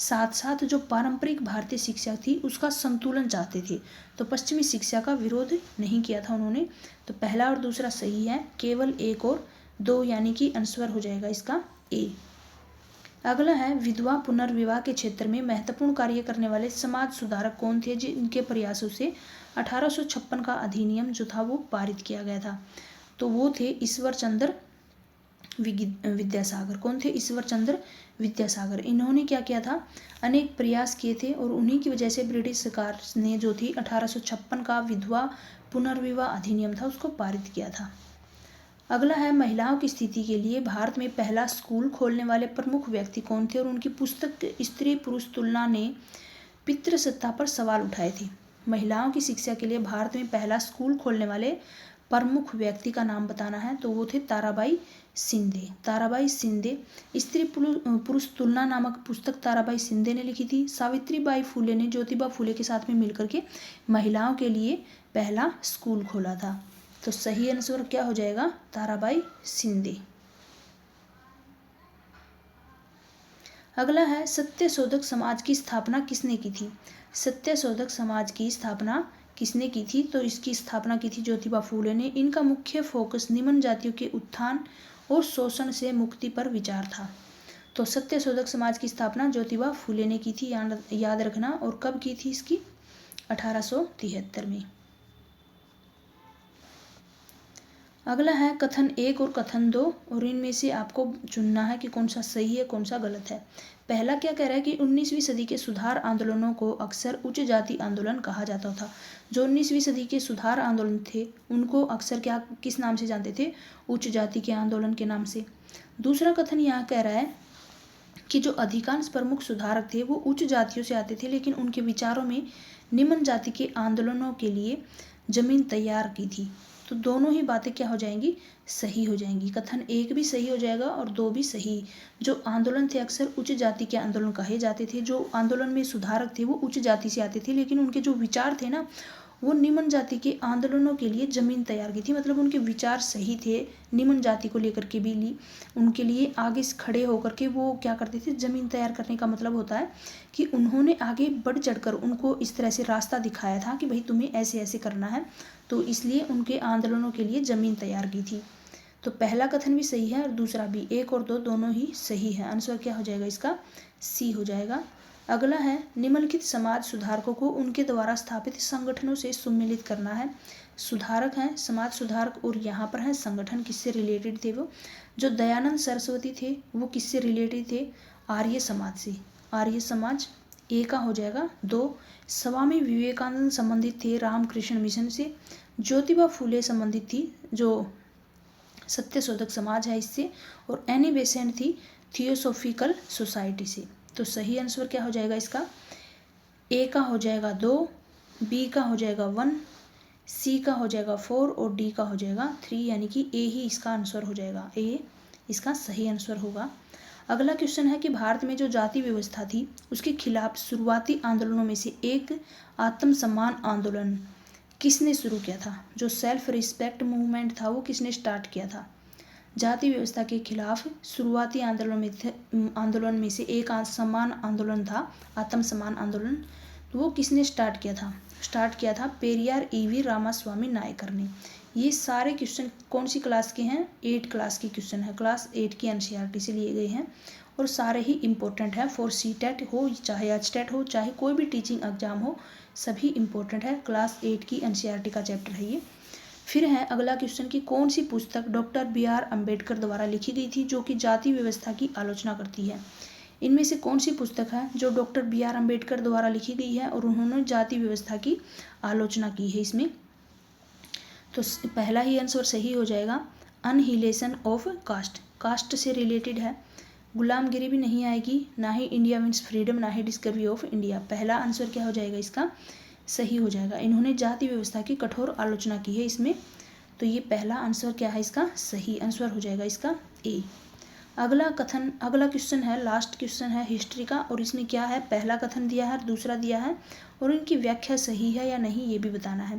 साथ साथ जो पारंपरिक भारतीय शिक्षा थी उसका संतुलन चाहते थे। तो पश्चिमी शिक्षा का विरोध नहीं किया था उन्होंने। तो पहला और दूसरा सही है, केवल 1 और 2, यानी कि आंसर हो जाएगा इसका ए। अगला है विधवा पुनर्विवाह के क्षेत्र में महत्वपूर्ण कार्य करने वाले समाज सुधारक कौन थे, जिनके प्रयासों से 1856 का अधिनियम जो था वो पारित किया गया था। तो वो थे ईश्वर चंद्र विद्यासागर। कौन थे, ईश्वर चंद्र विद्यासागर। इन्होंने क्या किया था, अनेक प्रयास किए थे और उन्हीं की वजह से ब्रिटिश सरकार ने जो थी 1856 का विधवा पुनर्विवाह अधिनियम था उसको पारित किया था। अगला है महिलाओं की स्थिति के लिए भारत में पहला स्कूल खोलने वाले प्रमुख व्यक्ति कौन थे, और उनकी पुस्तक स्त्री पुरुष तुलना ने पितृसत्ता पर सवाल उठाए थे। महिलाओं की शिक्षा के लिए भारत में पहला स्कूल खोलने वाले प्रमुख व्यक्ति का नाम बताना है। तो वो थे ताराबाई शिंदे। ताराबाई शिंदे। स्त्री पुरुष तुलना नामक पुस्तक ताराबाई शिंदे ने लिखी थी। सावित्रीबाई फुले ने ज्योतिबा फुले के साथ में मिलकर के महिलाओं के लिए पहला स्कूल खोला था। तो सही आंसर क्या हो जाएगा, ताराबाई शिंदे। अगला है सत्यशोधक समाज की स्थापना किसने की थी। सत्यशोधक समाज की स्थापना किसने की थी, तो इसकी स्थापना की थी ज्योतिबा फूले ने। इनका मुख्य फोकस निम्न जातियों के उत्थान और शोषण से मुक्ति पर विचार था। तो सत्यशोधक समाज की स्थापना ज्योतिबा फूले ने की थी, याद रखना। और कब की थी इसकी, 1873 में। अगला है कथन 1 और कथन 2, और इनमें से आपको चुनना है कि कौन सा सही है कौन सा गलत है। पहला क्या कह रहा है कि 19वीं सदी के सुधार आंदोलनों को अक्सर उच्च जाति आंदोलन कहा जाता था। जो 19वीं सदी के सुधार आंदोलन थे उनको अक्सर क्या किस नाम से जानते थे, उच्च जाति के आंदोलन के नाम से। दूसरा कथन यहाँ कह रहा है कि जो अधिकांश प्रमुख सुधारक थे वो उच्च जातियों से आते थे, लेकिन उनके विचारों में निम्न जाति के आंदोलनों के लिए जमीन तैयार की थी। तो दोनों ही बातें क्या हो जाएंगी, सही हो जाएंगी। कथन 1 भी सही हो जाएगा और 2 भी सही। जो आंदोलन थे अक्सर उच्च जाति के आंदोलन कहे जाते थे। जो आंदोलन में सुधारक थे वो उच्च जाति से आते थे, लेकिन उनके जो विचार थे ना वो निम्न जाति के आंदोलनों के लिए जमीन तैयार की थी। मतलब उनके विचार सही थे, निम्न जाति को लेकर के भी ली, उनके लिए आगे खड़े होकर के वो क्या करते थे, जमीन तैयार करने का मतलब होता है कि उन्होंने आगे बढ़ चढ़कर उनको इस तरह से रास्ता दिखाया था कि भाई तुम्हें ऐसे ऐसे करना है। तो इसलिए उनके आंदोलनों के लिए जमीन तैयार की थी। तो पहला कथन भी सही है और दूसरा भी, 1 और 2 दोनों ही सही है। आंसर क्या हो जाएगा इसका, सी हो जाएगा। अगला है निम्नलिखित समाज सुधारकों को उनके द्वारा स्थापित संगठनों से सम्मिलित करना है। सुधारक हैं, समाज सुधारक, और यहाँ पर है संगठन किससे रिलेटेड थे वो। जो दयानंद सरस्वती थे वो किससे रिलेटेड थे, आर्य समाज से। आर्य समाज ए का हो जाएगा। 2 स्वामी विवेकानंद संबंधित थे रामकृष्ण मिशन से। ज्योतिबा फूले संबंधित थी जो सत्यशोधक समाज है इससे। और एनी बेसेंट थी थियोसॉफिकल सोसाइटी से। तो सही आंसर क्या हो जाएगा इसका, ए का हो जाएगा 2, बी का हो जाएगा 1, सी का हो जाएगा 4 और डी का हो जाएगा 3, यानी कि ए ही इसका आंसर हो जाएगा। ए इसका सही आंसर होगा। अगला क्वेश्चन है कि भारत में जो जाति व्यवस्था थी उसके खिलाफ शुरुआती आंदोलनों में से एक आत्मसम्मान आंदोलन किसने शुरू किया था। जो सेल्फ रिस्पेक्ट मूवमेंट था वो किसने स्टार्ट किया था। जाति व्यवस्था के खिलाफ शुरुआती आंदोलन में से एक सम्मान आंदोलन था, आत्मसम्मान आंदोलन। तो वो किसने स्टार्ट किया था पेरियार ईवी रामास्वामी नायकर ने। ये सारे क्वेश्चन कौन सी क्लास के हैं, 8 क्लास के क्वेश्चन है, क्लास 8 की एनसीईआरटी से लिए गए हैं और सारे ही इंपॉर्टेंट है। फॉर सीटेट हो चाहे एचटेट हो चाहे कोई भी टीचिंग एग्जाम हो, सभी इंपॉर्टेंट है। क्लास 8 की एनसीईआरटी का चैप्टर है ये। फिर है अगला क्वेश्चन कि कौन सी पुस्तक डॉक्टर BR अम्बेडकर द्वारा लिखी गई थी जो कि जाति व्यवस्था की आलोचना करती है। इनमें से कौन सी पुस्तक है जो डॉक्टर BR अम्बेडकर द्वारा लिखी गई है और उन्होंने जाति व्यवस्था की आलोचना की है इसमें। तो पहला ही आंसर सही हो जाएगा, अनहिलेशन ऑफ कास्ट, कास्ट से रिलेटेड है। गुलामगिरी भी नहीं आएगी, ना ही इंडिया मीन्स फ्रीडम, ना ही डिस्कवरी ऑफ इंडिया। पहला आंसर क्या हो जाएगा इसका, सही हो जाएगा। इन्होंने जाति व्यवस्था की कठोर आलोचना की है इसमें। तो ये पहला आंसर क्या है इसका, सही आंसर हो जाएगा इसका ए। अगला क्वेश्चन है, लास्ट क्वेश्चन है हिस्ट्री का, और इसमें क्या है, पहला कथन दिया है और दूसरा दिया है और इनकी व्याख्या सही है या नहीं ये भी बताना है।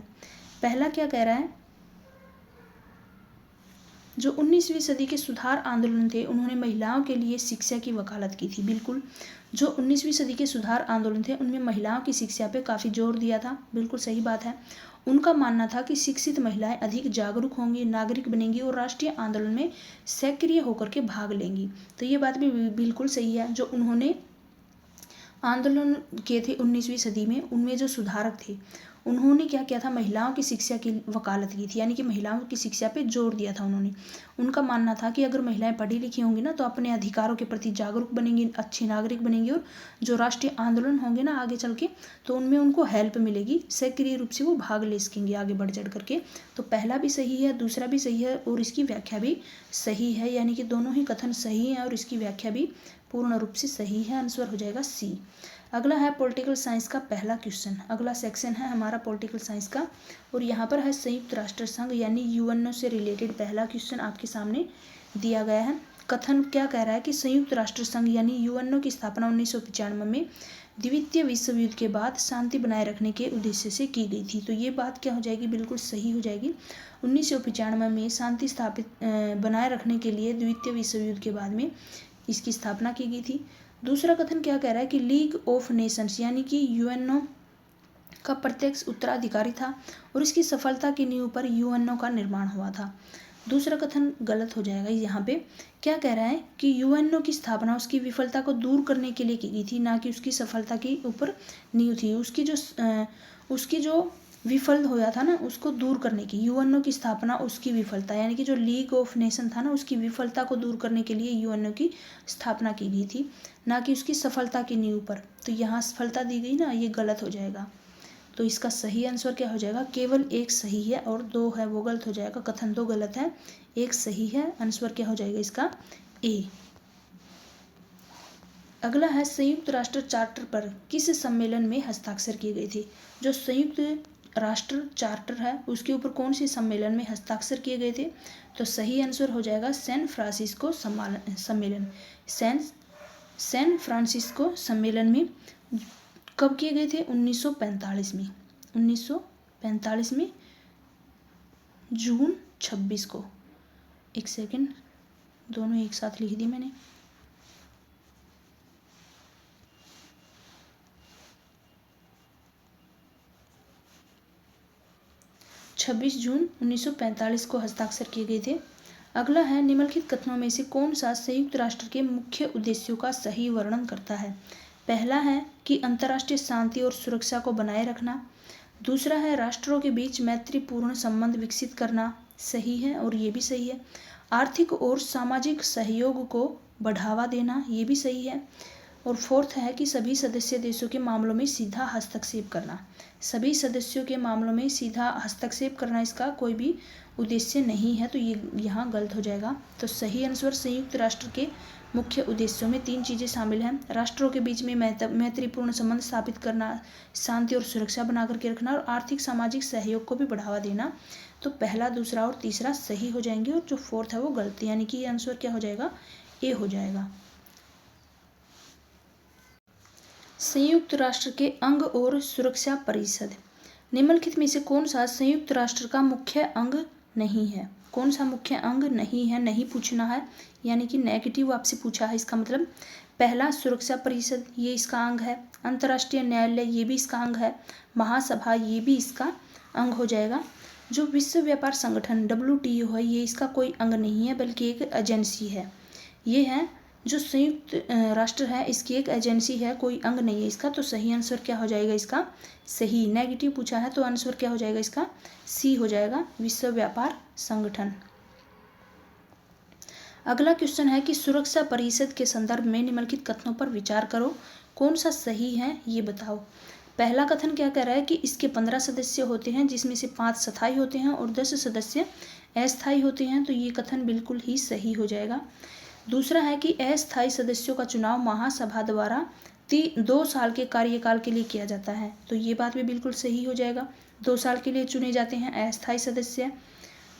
पहला क्या कह रहा है, जो 19वीं सदी के सुधार आंदोलन थे उन्होंने महिलाओं के लिए शिक्षा की वकालत की थी। बिल्कुल, जो 19वीं सदी के सुधार आंदोलन थे उनमें महिलाओं की शिक्षा पे काफ़ी जोर दिया था। बिल्कुल सही बात है। उनका मानना था कि शिक्षित महिलाएं अधिक जागरूक होंगी, नागरिक बनेंगी और राष्ट्रीय आंदोलन में सक्रिय होकर के भाग लेंगी। तो ये बात भी बिल्कुल सही है। जो उन्होंने आंदोलन किए थे 19वीं सदी में, उनमें जो सुधारक थे उन्होंने क्या किया था, महिलाओं की शिक्षा की वकालत की थी, यानी कि महिलाओं की शिक्षा पे जोर दिया था उन्होंने। उनका मानना था कि अगर महिलाएं पढ़ी लिखी होंगी ना तो अपने अधिकारों के प्रति जागरूक बनेंगी, अच्छी नागरिक बनेंगी और जो राष्ट्रीय आंदोलन होंगे ना आगे चल के तो उनमें उनको हेल्प मिलेगी, सक्रिय रूप से वो भाग ले सकेंगे आगे बढ़ चढ़ करके। तो पहला भी सही है, दूसरा भी सही है और इसकी व्याख्या भी सही है, यानी कि दोनों ही कथन सही हैं और इसकी व्याख्या भी पूर्ण रूप से सही है। आंसर हो जाएगा सी। अगला है पॉलिटिकल साइंस का पहला क्वेश्चन। अगला सेक्शन है हमारा पॉलिटिकल साइंस का और यहाँ पर है संयुक्त राष्ट्र संघ यानी UNO से रिलेटेड पहला क्वेश्चन आपके सामने दिया गया है। कथन क्या कह रहा है कि संयुक्त राष्ट्र संघ यानी UNO की स्थापना 1995 में द्वितीय विश्व युद्ध के बाद शांति बनाए रखने के उद्देश्य से की गई थी। तो ये बात क्या हो जाएगी, बिल्कुल सही हो जाएगी। 1995 में शांति स्थापित बनाए रखने के लिए द्वितीय विश्व युद्ध के बाद में इसकी स्थापना की गई थी। दूसरा कथन क्या कह रहा है कि लीग ऑफ नेशंस यानी कि यूएनओ का प्रत्यक्ष उत्तराधिकारी था और इसकी सफलता की नींव पर यूएनओ का निर्माण हुआ था। दूसरा कथन गलत हो जाएगा। यहाँ पे क्या कह रहा है कि यूएनओ की स्थापना उसकी विफलता को दूर करने के लिए की गई थी, ना कि उसकी सफलता के ऊपर नींव थी। उसकी जो विफल होया था ना, उसको दूर करने की, यूएनओ की स्थापना उसकी विफलता यानी कि जो लीग ऑफ नेशन था ना, उसकी विफलता को दूर करने के लिए यूएनओ की स्थापना की गई थी, ना कि उसकी सफलता की नींव पर। तो यहाँ सफलता दी गई ना, ये गलत हो जाएगा। तो इसका सही आंसर क्या हो जाएगा, केवल एक सही है और 2 है वो गलत हो जाएगा। कथन 2 गलत है, 1 सही है। आंसर क्या हो जाएगा इसका, ए। अगला है संयुक्त राष्ट्र चार्टर पर किस सम्मेलन में हस्ताक्षर किए गए थे। जो संयुक्त राष्ट्र चार्टर है उसके ऊपर कौन से सम्मेलन में हस्ताक्षर किए गए थे। तो सही आंसर हो जाएगा सैन फ्रांसिस्को सम्मेलन। सैन फ्रांसिस्को सम्मेलन में कब किए गए थे, 1945 में। 1945 में जून 26 को। एक सेकेंड, दोनों एक साथ लिख दी मैंने। छब्बीस जून 1945 को हस्ताक्षर किए गए थे। अगला है निम्नलिखित कथनों में से कौन सा संयुक्त राष्ट्र के मुख्य उद्देश्यों का सही वर्णन करता है। पहला है कि अंतर्राष्ट्रीय शांति और सुरक्षा को बनाए रखना। दूसरा है राष्ट्रों के बीच मैत्रीपूर्ण संबंध विकसित करना, सही है और ये भी सही है। आर्थिक और सामाजिक सहयोग को बढ़ावा देना, ये भी सही है। और फोर्थ है कि सभी सदस्य देशों के मामलों में सीधा हस्तक्षेप करना। सभी सदस्यों के मामलों में सीधा हस्तक्षेप करना इसका कोई भी उद्देश्य नहीं है, तो ये यहाँ गलत हो जाएगा। तो सही आंसर संयुक्त राष्ट्र के मुख्य उद्देश्यों में 3 चीज़ें शामिल हैं। राष्ट्रों के बीच में मैत्रीपूर्ण संबंध स्थापित करना, शांति और सुरक्षा बना करके रखना और आर्थिक सामाजिक सहयोग को भी बढ़ावा देना। तो पहला, दूसरा और तीसरा सही हो जाएंगे और जो फोर्थ है वो गलत, यानी कि आंसर क्या हो जाएगा, ए हो जाएगा। संयुक्त राष्ट्र के अंग और सुरक्षा परिषद, निम्नलिखित में से कौन सा संयुक्त राष्ट्र का मुख्य अंग नहीं है। कौन सा मुख्य अंग नहीं है, नहीं पूछना है, यानी कि नेगेटिव आपसे पूछा है। इसका मतलब पहला सुरक्षा परिषद, ये इसका अंग है। अंतर्राष्ट्रीय न्यायालय, ये भी इसका अंग है। महासभा, ये भी इसका अंग हो जाएगा। जो विश्व व्यापार संगठन WTO है, ये इसका कोई अंग नहीं है बल्कि एक एजेंसी है। ये है जो संयुक्त राष्ट्र है, इसकी एक एजेंसी है, कोई अंग नहीं है इसका। तो सही आंसर क्या हो जाएगा इसका, सही। नेगेटिव पूछा है तो आंसर क्या हो जाएगा इसका, सी हो जाएगा, विश्व व्यापार संगठन। अगला क्वेश्चन है कि सुरक्षा परिषद के संदर्भ में निम्नलिखित कथनों पर विचार करो, कौन सा सही है ये बताओ। पहला कथन क्या कह रहा है कि इसके 15 सदस्य होते हैं, जिसमें से 5 स्थायी होते हैं और 10 सदस्य अस्थायी होते हैं। तो ये कथन बिल्कुल ही सही हो जाएगा। दूसरा है कि अस्थायी सदस्यों का चुनाव महासभा द्वारा 2 साल के कार्यकाल के लिए किया जाता है। तो ये बात भी बिल्कुल सही हो जाएगा, 2 साल के लिए चुने जाते हैं अस्थायी सदस्य।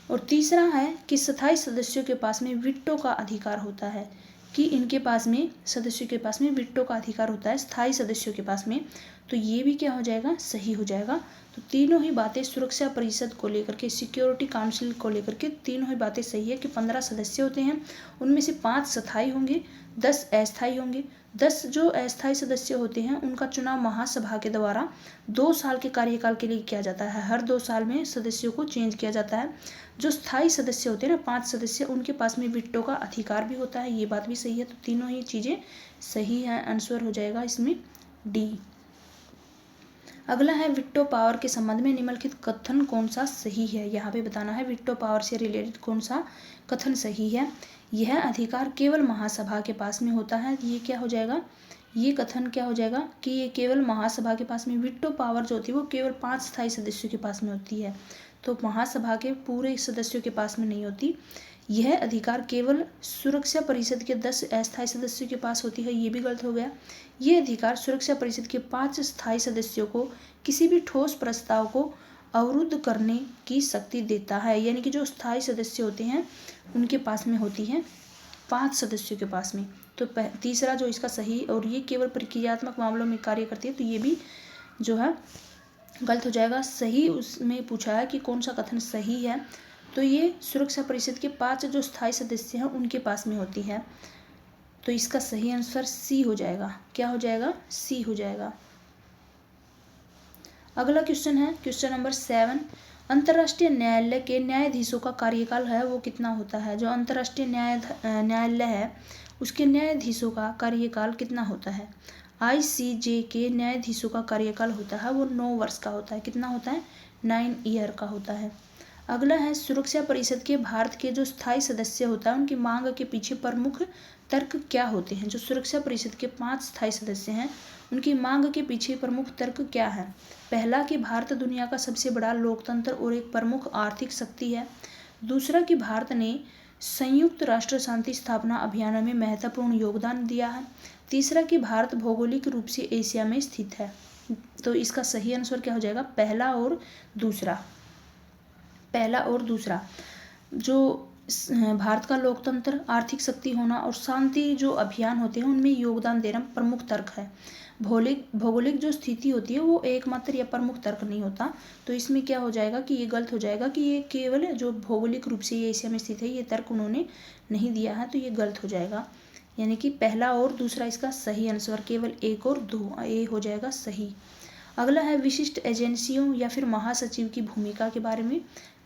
और तीसरा है कि स्थायी सदस्यों के पास में वीटो का अधिकार होता है, कि इनके पास में सदस्यों के पास में वीटो का अधिकार होता है स्थायी सदस्यों के पास में। तो ये भी क्या हो जाएगा, सही हो जाएगा। तो तीनों ही बातें सुरक्षा परिषद को लेकर के, सिक्योरिटी काउंसिल को लेकर के तीनों ही बातें सही है कि 15 सदस्य होते हैं, उनमें से 5 स्थायी होंगे, 10 अस्थायी होंगे। 10 जो अस्थायी सदस्य होते हैं उनका चुनाव महासभा के द्वारा 2 साल के कार्यकाल के लिए किया जाता है। हर 2 साल में सदस्यों को चेंज किया जाता है। जो स्थायी सदस्य होते हैं ना, 5 सदस्य, उनके पास में वीटो का अधिकार भी होता है, ये बात भी सही है। तो तीनों ही चीज़ें सही हैं, आंसर हो जाएगा इसमें डी। अगला है वीटो पावर के संबंध में निम्नलिखित कथन कौन सा सही है। यहाँ पे बताना है वीटो पावर से रिलेटेड कौन सा कथन सही है। यह अधिकार केवल महासभा के पास में होता है। ये क्या हो जाएगा, ये कथन क्या हो जाएगा कि ये केवल महासभा के पास में, वीटो पावर जो होती है वो केवल 5 स्थायी सदस्यों के पास में होती है, तो महासभा के पूरे सदस्यों के पास में नहीं होती। यह अधिकार केवल सुरक्षा परिषद के 10 अस्थायी सदस्यों के पास होती है, ये भी गलत हो गया। ये अधिकार सुरक्षा परिषद के 5 स्थायी सदस्यों को किसी भी ठोस प्रस्ताव को अवरुद्ध करने की शक्ति देता है, यानी कि जो स्थायी सदस्य होते हैं उनके पास में होती है 5 सदस्यों के पास में। तो तीसरा जो इसका सही, और ये केवल प्रक्रियात्मक मामलों में कार्य करती है, तो ये भी जो है गलत हो जाएगा। सही उसमें पूछा है कि कौन सा कथन सही है, तो ये सुरक्षा परिषद के 5 जो स्थायी सदस्य हैं उनके पास में होती है, तो इसका सही आंसर सी हो जाएगा। क्या हो जाएगा? सी हो जाएगा। अगला क्वेश्चन है क्वेश्चन नंबर 7। अंतर्राष्ट्रीय न्यायालय के न्यायाधीशों का कार्यकाल है वो कितना होता है? जो अंतर्राष्ट्रीय न्यायालय है उसके न्यायाधीशों का कार्यकाल कितना होता है? ICJ के न्यायाधीशों का कार्यकाल होता है वो 9 वर्ष का होता है। कितना होता है? 9 ईयर का होता है। अगला है सुरक्षा परिषद के भारत के जो स्थायी सदस्य होता है उनकी मांग के पीछे प्रमुख तर्क क्या होते हैं? जो सुरक्षा परिषद के 5 स्थायी सदस्य हैं उनकी मांग के पीछे प्रमुख तर्क क्या है? पहला कि भारत दुनिया का सबसे बड़ा लोकतंत्र और एक प्रमुख आर्थिक शक्ति है। दूसरा कि भारत ने संयुक्त राष्ट्र शांति स्थापना अभियान में महत्वपूर्ण योगदान दिया है। तीसरा कि भारत भौगोलिक रूप से एशिया में स्थित है। तो इसका सही आंसर क्या हो जाएगा? पहला और दूसरा। पहला और दूसरा जो भारत का लोकतंत्र, आर्थिक शक्ति होना और शांति जो अभियान होते हैं उनमें योगदान देना प्रमुख तर्क है। भौगोलिक जो स्थिति होती है वो एकमात्र या प्रमुख तर्क नहीं होता। तो इसमें क्या हो जाएगा कि ये गलत हो जाएगा कि ये केवल जो भौगोलिक रूप से ये एशिया में स्थित है ये तर्क उन्होंने नहीं दिया है, तो ये गलत हो जाएगा। यानी कि पहला और दूसरा इसका सही आंसर, केवल 1 और 2 ए हो जाएगा सही। अगला है विशिष्ट एजेंसियों या फिर महासचिव की भूमिका के बारे में।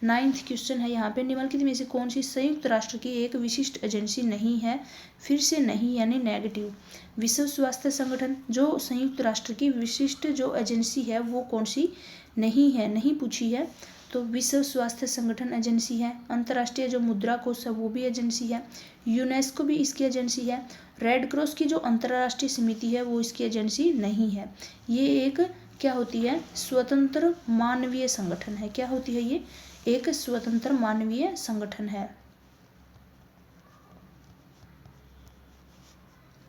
9th क्वेश्चन है यहाँ पे, निम्नलिखित में से कौन सी संयुक्त राष्ट्र की एक विशिष्ट एजेंसी नहीं है? फिर से नहीं यानी नेगेटिव। विश्व स्वास्थ्य संगठन, जो संयुक्त राष्ट्र की विशिष्ट जो एजेंसी है वो कौन सी नहीं है? नहीं पूछी है, तो विश्व स्वास्थ्य संगठन एजेंसी है। अंतर्राष्ट्रीय जो मुद्रा कोष है वो भी एजेंसी है। यूनेस्को भी इसकी एजेंसी है। रेड क्रॉस की जो अंतर्राष्ट्रीय समिति है वो इसकी एजेंसी नहीं है। ये एक क्या होती है? स्वतंत्र मानवीय संगठन है। क्या होती है ये? एक स्वतंत्र मानवीय संगठन है।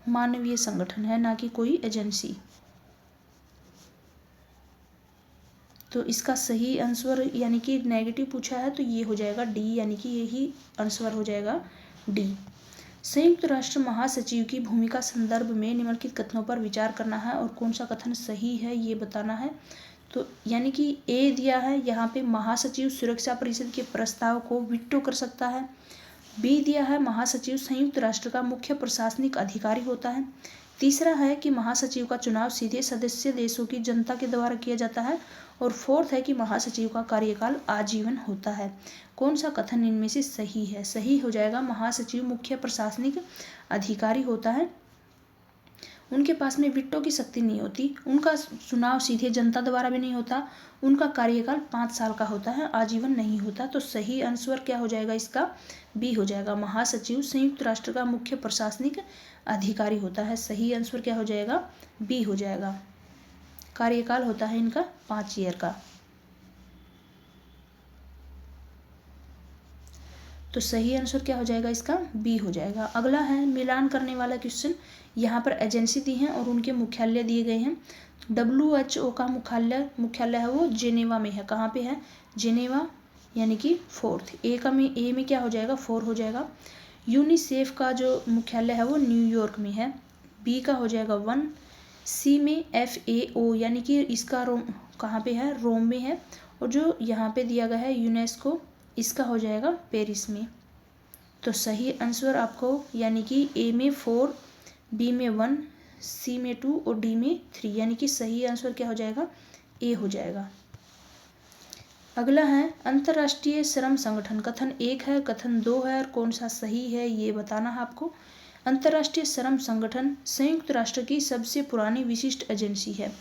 मानवीय संगठन है, ना कि कोई एजेंसी। तो इसका सही आंसर यानी कि नेगेटिव पूछा है तो ये हो जाएगा डी, यानी कि यही आंसर हो जाएगा डी। संयुक्त राष्ट्र महासचिव की भूमिका संदर्भ में निम्नलिखित कथनों पर विचार करना है और कौन सा कथन सही है ये बताना है। तो यानी कि ए दिया है यहाँ पे, महासचिव सुरक्षा परिषद के प्रस्ताव को वीटो कर सकता है। बी दिया है महासचिव संयुक्त राष्ट्र का मुख्य प्रशासनिक अधिकारी होता है। तीसरा है कि महासचिव का चुनाव सीधे सदस्य देशों की जनता के द्वारा किया जाता है। और फोर्थ है कि महासचिव का कार्यकाल आजीवन होता है। कौन सा कथन इनमें से सही है? सही हो जाएगा महासचिव मुख्य प्रशासनिक अधिकारी होता है, उनके पास में विटो की शक्ति नहीं होती, उनका चुनाव सीधे जनता द्वारा भी नहीं होता, उनका कार्यकाल 5 साल का होता है, आजीवन नहीं होता। तो सही आंसर क्या हो जाएगा इसका? बी हो जाएगा। महासचिव संयुक्त राष्ट्र का मुख्य प्रशासनिक अधिकारी होता है। सही आंसर क्या हो जाएगा? बी हो जाएगा। कार्यकाल होता है इनका 5 ईयर का। तो सही आंसर क्या हो जाएगा इसका? बी हो जाएगा। अगला है मिलान करने वाला क्वेश्चन। यहाँ पर एजेंसी दी है और उनके मुख्यालय दिए गए हैं। WHO का मुख्यालय है वो जेनेवा में है। कहाँ पे है? जेनेवा, यानी कि 4th। ए में क्या हो जाएगा? 4 हो जाएगा। यूनिसेफ का जो मुख्यालय है वो न्यूयॉर्क में है। बी का हो जाएगा 1। सी में FAO यानी कि इसका रोम कहाँ पे है? रोम में है। और जो यहाँ पे दिया गया है यूनेस्को, इसका हो जाएगा पेरिस में। तो सही आंसर आपको यानी कि ए में 4, बी में 1, सी में 2 और डी में 3, यानी कि सही आंसर क्या हो जाएगा? ए हो जाएगा। अगला है अंतर्राष्ट्रीय श्रम संगठन। कथन 1 है, कथन 2 है और कौन सा सही है ये बताना है आपको। अंतर्राष्ट्रीय श्रम संगठन संयुक्त राष्ट्र की सबसे पुरानी विशिष्ट एजेंसी है।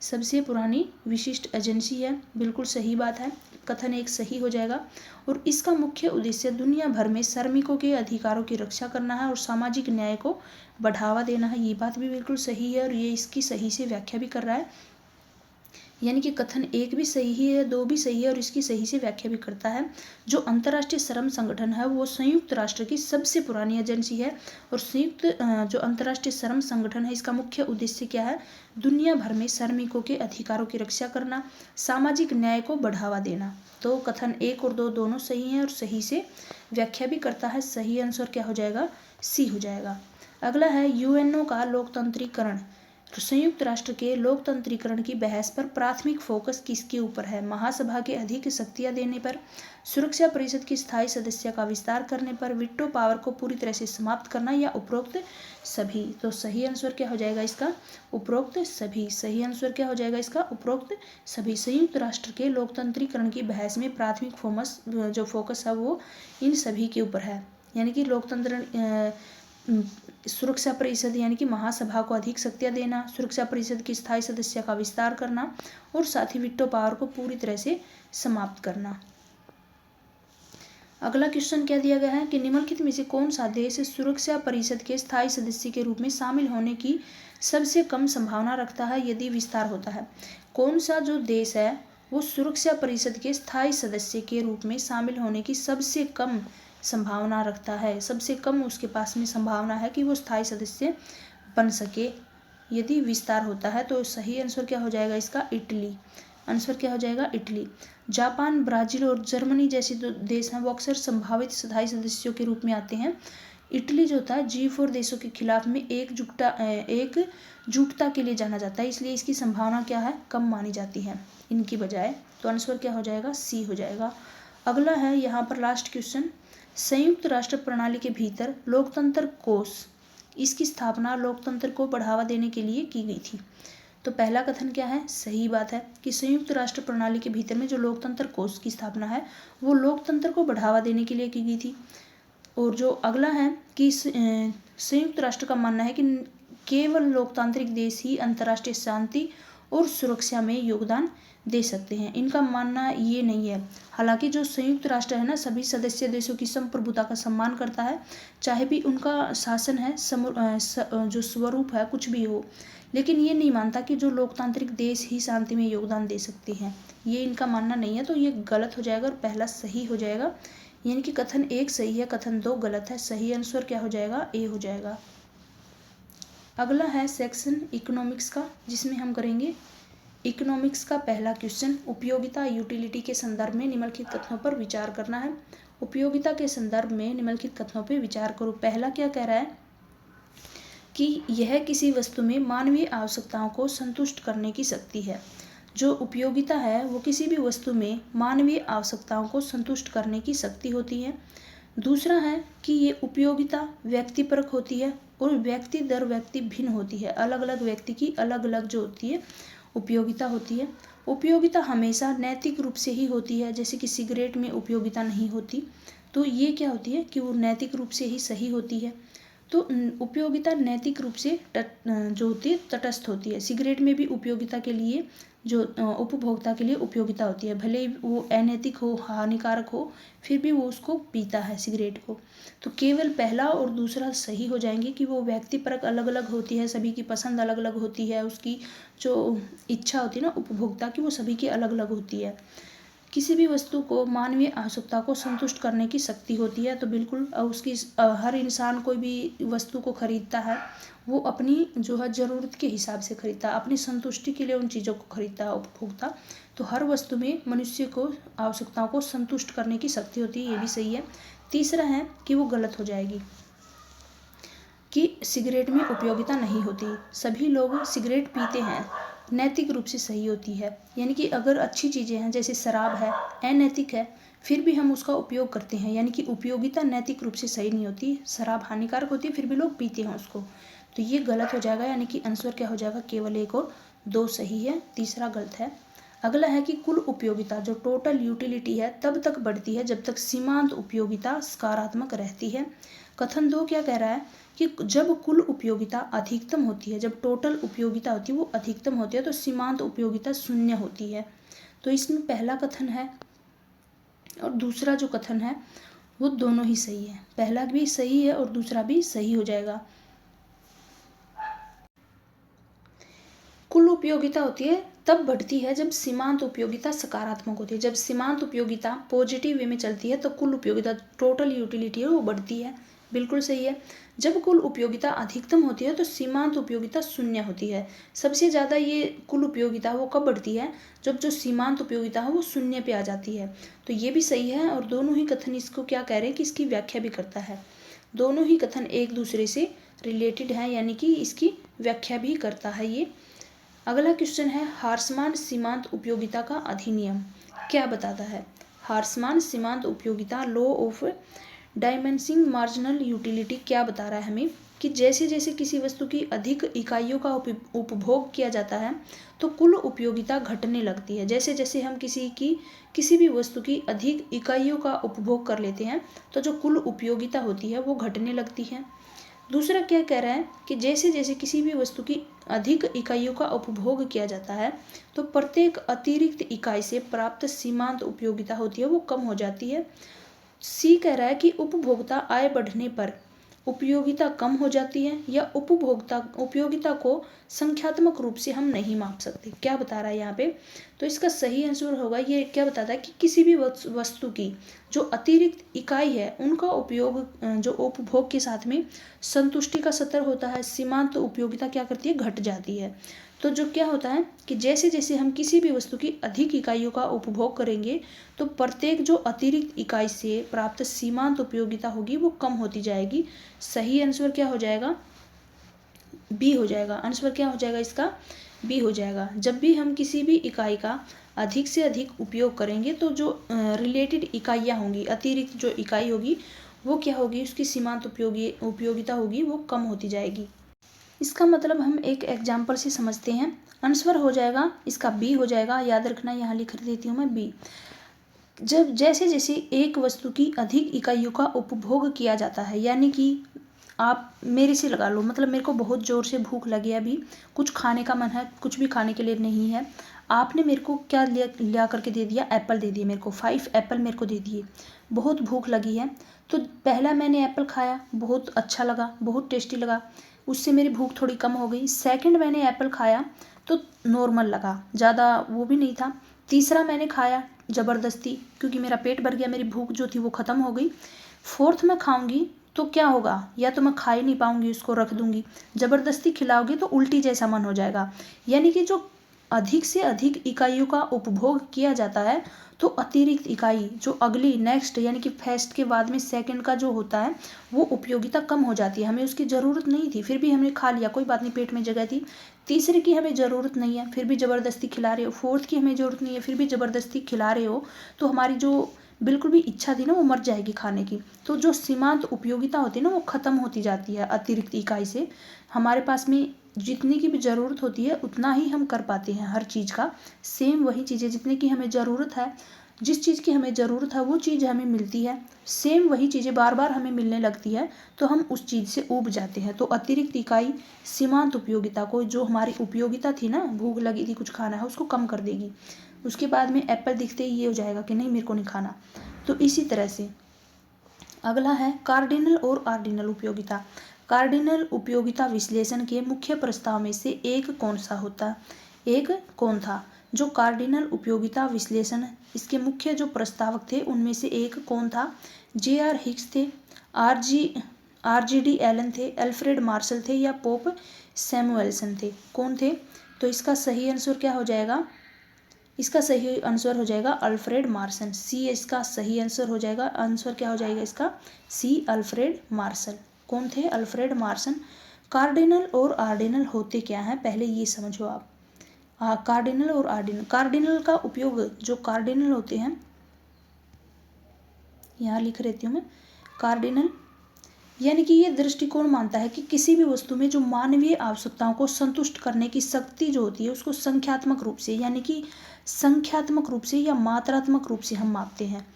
सबसे पुरानी विशिष्ट एजेंसी है, बिल्कुल सही बात है। कथन 1 सही हो जाएगा। और इसका मुख्य उद्देश्य दुनिया भर में श्रमिकों के अधिकारों की रक्षा करना है और सामाजिक न्याय को बढ़ावा देना है। ये बात भी बिल्कुल सही है और ये इसकी सही से व्याख्या भी कर रहा है। यानी कि कथन 1 भी सही है, 2 भी सही है और इसकी सही से व्याख्या भी करता है। जो अंतर्राष्ट्रीय श्रम संगठन है वो संयुक्त राष्ट्र की सबसे पुरानी एजेंसी है। और जो अंतर्राष्ट्रीय श्रम संगठन है इसका मुख्य उद्देश्य क्या है? दुनिया भर में श्रमिकों के अधिकारों की रक्षा करना, सामाजिक न्याय को बढ़ावा देना। तो कथन 1 और 2 दोनों सही हैं और सही से व्याख्या भी करता है। सही आंसर क्या हो जाएगा? सी हो जाएगा। अगला है यूएनओ का लोकतंत्रीकरण। तो संयुक्त राष्ट्र के लोकतंत्रीकरण की बहस पर प्राथमिक फोकस किसके ऊपर है? महासभा के अधिक शक्तियां देने पर, सुरक्षा परिषद की स्थायी सदस्य का विस्तार करने पर, वीटो पावर को पूरी तरह से समाप्त करना या उपरोक्त सभी। तो सही आंसर क्या हो जाएगा इसका? उपरोक्त सभी। सही आंसर क्या हो जाएगा इसका? उपरोक्त सभी। संयुक्त राष्ट्र के लोकतंत्रीकरण की बहस में प्राथमिक फोकस है वो इन सभी के ऊपर है, यानी कि लोकतंत्र सुरक्षा परिषद यानी कि महासभा को अधिक शक्तियां देना, सुरक्षा परिषद की स्थायी सदस्य का विस्तार करना और साथ ही वीटो पावर को पूरी तरह से समाप्त करना। अगला क्वेश्चन क्या दिया गया है कि निम्नलिखित में से कौन सा देश सुरक्षा परिषद के स्थायी सदस्य के रूप में शामिल होने की सबसे कम संभावना रखता है यदि विस्तार होता है? कौन सा जो देश है वो सुरक्षा परिषद के स्थायी सदस्य के रूप में शामिल होने की सबसे कम संभावना रखता है? सबसे कम उसके पास में संभावना है कि वो स्थायी सदस्य बन सके यदि विस्तार होता है। तो सही आंसर क्या हो जाएगा इसका? इटली। आंसर क्या हो जाएगा? इटली। जापान, ब्राजील और जर्मनी जैसे जो देश हैं वो अक्सर संभावित स्थायी सदस्यों के रूप में आते हैं। इटली जो होता है G4 देशों के खिलाफ में एकजुटता के लिए जाना जाता है, इसलिए इसकी संभावना क्या है? कम मानी जाती है इनकी बजाय। तो आंसर क्या हो जाएगा? सी हो जाएगा। अगला है यहाँ पर लास्ट क्वेश्चन, संयुक्त राष्ट्र प्रणाली के भीतर लोकतंत्र कोष, इसकी स्थापना लोकतंत्र को बढ़ावा देने के लिए की गई थी। तो पहला कथन क्या है? सही बात है कि संयुक्त राष्ट्र प्रणाली के भीतर में जो लोकतंत्र कोष की स्थापना है वो लोकतंत्र को बढ़ावा देने के लिए की गई थी। और जो अगला है कि संयुक्त राष्ट्र का मानना है कि केवल लोकतांत्रिक देश ही अंतर्राष्ट्रीय शांति और सुरक्षा में योगदान दे सकते हैं। इनका मानना ये नहीं है। हालांकि जो संयुक्त राष्ट्र है ना, सभी सदस्य देशों की संप्रभुता का सम्मान करता है, चाहे भी उनका शासन है जो स्वरूप है कुछ भी हो, लेकिन ये नहीं मानता कि जो लोकतांत्रिक देश ही शांति में योगदान दे सकते हैं। ये इनका मानना नहीं है। तो ये गलत हो जाएगा और पहला सही हो जाएगा, यानी कि कथन 1 सही है, कथन 2 गलत है। सही आंसर क्या हो जाएगा? ए हो जाएगा। अगला है सेक्शन इकोनॉमिक्स का, जिसमें हम करेंगे इकोनॉमिक्स का पहला क्वेश्चन, उपयोगिता यूटिलिटी के संदर्भ में निम्नलिखित कथनों पर विचार करना है। उपयोगिता के संदर्भ में निम्नलिखित कथनों पर विचार करो। पहला क्या कह रहा है कि यह किसी वस्तु में मानवीय आवश्यकताओं को संतुष्ट करने की शक्ति है। जो उपयोगिता है वो किसी भी वस्तु में मानवीय आवश्यकताओं को संतुष्ट करने की शक्ति होती है। दूसरा है कि ये उपयोगिता व्यक्तिपरक होती है और व्यक्ति दर व्यक्ति भिन्न होती है। अलग अलग व्यक्ति की अलग अलग जो होती है उपयोगिता होती है। उपयोगिता हमेशा नैतिक रूप से ही होती है, जैसे कि सिगरेट में उपयोगिता नहीं होती। तो ये क्या होती है कि वो नैतिक रूप से ही सही होती है। तो उपयोगिता नैतिक रूप से जो होती है तटस्थ होती है। सिगरेट में भी उपयोगिता के लिए जो उपभोक्ता के लिए उपयोगिता होती है, भले वो अनैतिक हो, हानिकारक हो, फिर भी वो उसको पीता है सिगरेट को। तो केवल पहला और दूसरा सही हो जाएंगे कि वो व्यक्तिपरक अलग अलग होती है, सभी की पसंद अलग अलग होती है, उसकी जो इच्छा होती है ना उपभोक्ता की, वो सभी की अलग अलग होती है। किसी भी वस्तु को मानवीय आवश्यकता को संतुष्ट करने की शक्ति होती है। तो बिल्कुल उसकी हर इंसान कोई भी वस्तु को खरीदता है वो अपनी जो है ज़रूरत के हिसाब से खरीदता है, अपनी संतुष्टि के लिए उन चीज़ों को खरीदता है उपभोक्ता। तो हर वस्तु में मनुष्य को आवश्यकताओं को संतुष्ट करने की शक्ति होती है, ये भी सही है। तीसरा है कि वो गलत हो जाएगी कि सिगरेट में उपयोगिता नहीं होती। सभी लोग सिगरेट पीते हैं, नैतिक रूप से सही होती है। यानी कि अगर अच्छी चीज़ें हैं जैसे शराब है, अनैतिक है, फिर भी हम उसका उपयोग करते हैं, यानी कि उपयोगिता नैतिक रूप से सही नहीं होती। शराब हानिकारक होती है फिर भी लोग पीते हैं उसको। तो ये गलत हो जाएगा, यानी कि आंसर क्या हो जाएगा? केवल 1 और 2 सही है, तीसरा गलत है। अगला है कि कुल उपयोगिता जो टोटल यूटिलिटी है तब तक बढ़ती है जब तक सीमांत उपयोगिता सकारात्मक रहती है। कथन 2 क्या कह रहा है कि जब कुल उपयोगिता अधिकतम होती है, जब टोटल उपयोगिता होती है वो अधिकतम होती है, तो सीमांत उपयोगिता 0 होती है। तो इसमें पहला कथन है और दूसरा जो कथन है वो दोनों ही सही है। पहला भी सही है और दूसरा भी सही हो जाएगा। कुल उपयोगिता होती है तब बढ़ती है जब सीमांत उपयोगिता सकारात्मक होती है। जब सीमांत उपयोगिता पॉजिटिव वे में चलती है तो कुल उपयोगिता टोटल यूटिलिटी है वो बढ़ती है, बिल्कुल सही है। जब कुल उपयोगिता अधिकतम होती है तो सीमांत उपयोगिता 0 होती है। सबसे ज़्यादा ये कुल उपयोगिता वो कब बढ़ती है? जब जो सीमांत उपयोगिता है वो 0 पे आ जाती है। तो ये भी सही है और दोनों ही कथन इसको क्या कह रहे हैं कि इसकी व्याख्या भी करता है। दोनों ही कथन एक दूसरे से रिलेटेड हैं, यानी कि इसकी व्याख्या भी करता है ये। अगला क्वेश्चन है हार्समान सीमांत उपयोगिता का अधिनियम क्या बताता है। हार्समान सीमांत उपयोगिता लॉ ऑफ डायमेंसिंग मार्जिनल यूटिलिटी क्या बता रहा है हमें कि जैसे जैसे किसी वस्तु की अधिक इकाइयों का उपभोग किया जाता है तो कुल उपयोगिता घटने लगती है। जैसे जैसे हम किसी भी वस्तु की अधिक इकाइयों का उपभोग कर लेते हैं तो जो कुल उपयोगिता होती है वो घटने लगती है। दूसरा क्या कह रहा है कि जैसे जैसे किसी भी वस्तु की अधिक इकाइयों का उपभोग किया जाता है तो प्रत्येक अतिरिक्त इकाई से प्राप्त सीमांत उपयोगिता होती है वो कम हो जाती है। सी कह रहा है कि उपभोक्ता आय बढ़ने पर उपयोगिता कम हो जाती है या उपयोगिता को संख्यात्मक रूप से हम नहीं माप सकते। क्या बता रहा है यहाँ पे, तो इसका सही आंसर होगा ये क्या बताता है कि किसी भी वस्तु की जो अतिरिक्त इकाई है उनका उपयोग जो उपभोग के साथ में संतुष्टि का स्तर होता है, सीमांत उपयोगिता क्या करती है, घट जाती है। तो जो क्या होता है कि जैसे जैसे हम किसी भी वस्तु की अधिक इकाइयों का उपभोग करेंगे तो प्रत्येक जो अतिरिक्त इकाई से प्राप्त सीमांत उपयोगिता होगी वो कम होती जाएगी। सही आंसर क्या हो जाएगा, बी हो जाएगा। आंसर क्या हो जाएगा इसका, बी हो जाएगा। जब भी हम किसी भी इकाई का अधिक से अधिक उपयोग करेंगे तो जो रिलेटेड इकाइयाँ होंगी, अतिरिक्त जो इकाई होगी वो क्या होगी, उसकी सीमांत उपयोगिता होगी वो कम होती जाएगी। इसका मतलब हम एक एग्जाम्पल से समझते हैं। आंसर हो जाएगा इसका बी हो जाएगा। याद रखना, यहाँ लिख देती हूँ मैं बी। जब जैसे जैसे एक वस्तु की अधिक इकाइयों का उपभोग किया जाता है, यानी कि आप मेरे से लगा लो, मतलब मेरे को बहुत ज़ोर से भूख लगी है, अभी कुछ खाने का मन है, कुछ भी खाने के लिए नहीं है। आपने मेरे को क्या लिया करके दे दिया, एप्पल दे दिए मेरे को, 5 एप्पल मेरे को दे दिए। बहुत भूख लगी है तो पहला मैंने एप्पल खाया, बहुत अच्छा लगा, बहुत टेस्टी लगा, उससे मेरी भूख थोड़ी कम हो गई। सेकंड मैंने एप्पल खाया तो नॉर्मल लगा, ज़्यादा वो भी नहीं था। तीसरा मैंने खाया ज़बरदस्ती, क्योंकि मेरा पेट भर गया, मेरी भूख जो थी वो ख़त्म हो गई। फोर्थ में खाऊंगी तो क्या होगा, या तो मैं खा ही नहीं पाऊंगी, उसको रख दूंगी। ज़बरदस्ती खिलाओगे तो उल्टी जैसा मन हो जाएगा। यानी कि जो अधिक से अधिक इकाइयों का उपभोग किया जाता है तो अतिरिक्त इकाई जो अगली नेक्स्ट यानी कि फर्स्ट के बाद में सेकंड का जो होता है वो उपयोगिता कम हो जाती है। हमें उसकी ज़रूरत नहीं थी फिर भी हमने खा लिया, कोई बात नहीं, पेट में जगह थी। तीसरे की हमें ज़रूरत नहीं है फिर भी ज़बरदस्ती खिला रहे हो। फोर्थ की हमें ज़रूरत नहीं है फिर भी ज़बरदस्ती खिला रहे हो, तो हमारी जो बिल्कुल भी इच्छा थी ना वो मर जाएगी खाने की। तो जो सीमांत उपयोगिता होती है ना वो ख़त्म होती जाती है अतिरिक्त इकाई से। हमारे पास में जितनी की भी ज़रूरत होती है उतना ही हम कर पाते हैं हर चीज़ का। सेम वही चीज़ें जितने की हमें ज़रूरत है, जिस चीज़ की हमें ज़रूरत है वो चीज़ हमें मिलती है, सेम वही चीज़ें बार बार हमें मिलने लगती है तो हम उस चीज़ से ऊब जाते हैं। तो अतिरिक्त इकाई सीमांत उपयोगिता को, जो हमारी उपयोगिता थी ना, भूख लगी थी कुछ खाना है, उसको कम कर देगी। उसके बाद में एप्पल दिखते ही ये हो जाएगा कि नहीं मेरे को नहीं खाना। तो इसी तरह से अगला है कार्डिनल और ऑर्डिनल उपयोगिता। कार्डिनल उपयोगिता विश्लेषण के मुख्य प्रस्ताव में से एक कौन सा होता, एक कौन था। जो कार्डिनल उपयोगिता विश्लेषण इसके मुख्य जो प्रस्तावक थे उनमें से एक कौन था, J.R. हिक्स थे, R.G.D. एलन थे, अल्फ्रेड मार्शल थे या पोप सैमुएल्सन थे, कौन थे। तो इसका सही आंसर क्या हो जाएगा, इसका सही आंसर हो जाएगा अल्फ्रेड मार्शल। सी इसका सही आंसर हो जाएगा। आंसर क्या हो जाएगा इसका, सी अल्फ्रेड मार्शल। कौन थे, अल्फ्रेड मार्शल। कार्डिनल और ऑर्डिनल होते क्या हैं, पहले ये समझो आप। कार्डिनल और ऑर्डिनल, कार्डिनल का उपयोग, जो कार्डिनल होते हैं यहाँ लिख रहती हूँ मैं, कार्डिनल यानी कि ये दृष्टिकोण मानता है कि किसी भी वस्तु में जो मानवीय आवश्यकताओं को संतुष्ट करने की शक्ति जो होती है उसको संख्यात्मक रूप से, यानी कि संख्यात्मक रूप से या मात्रात्मक रूप से हम मापते हैं।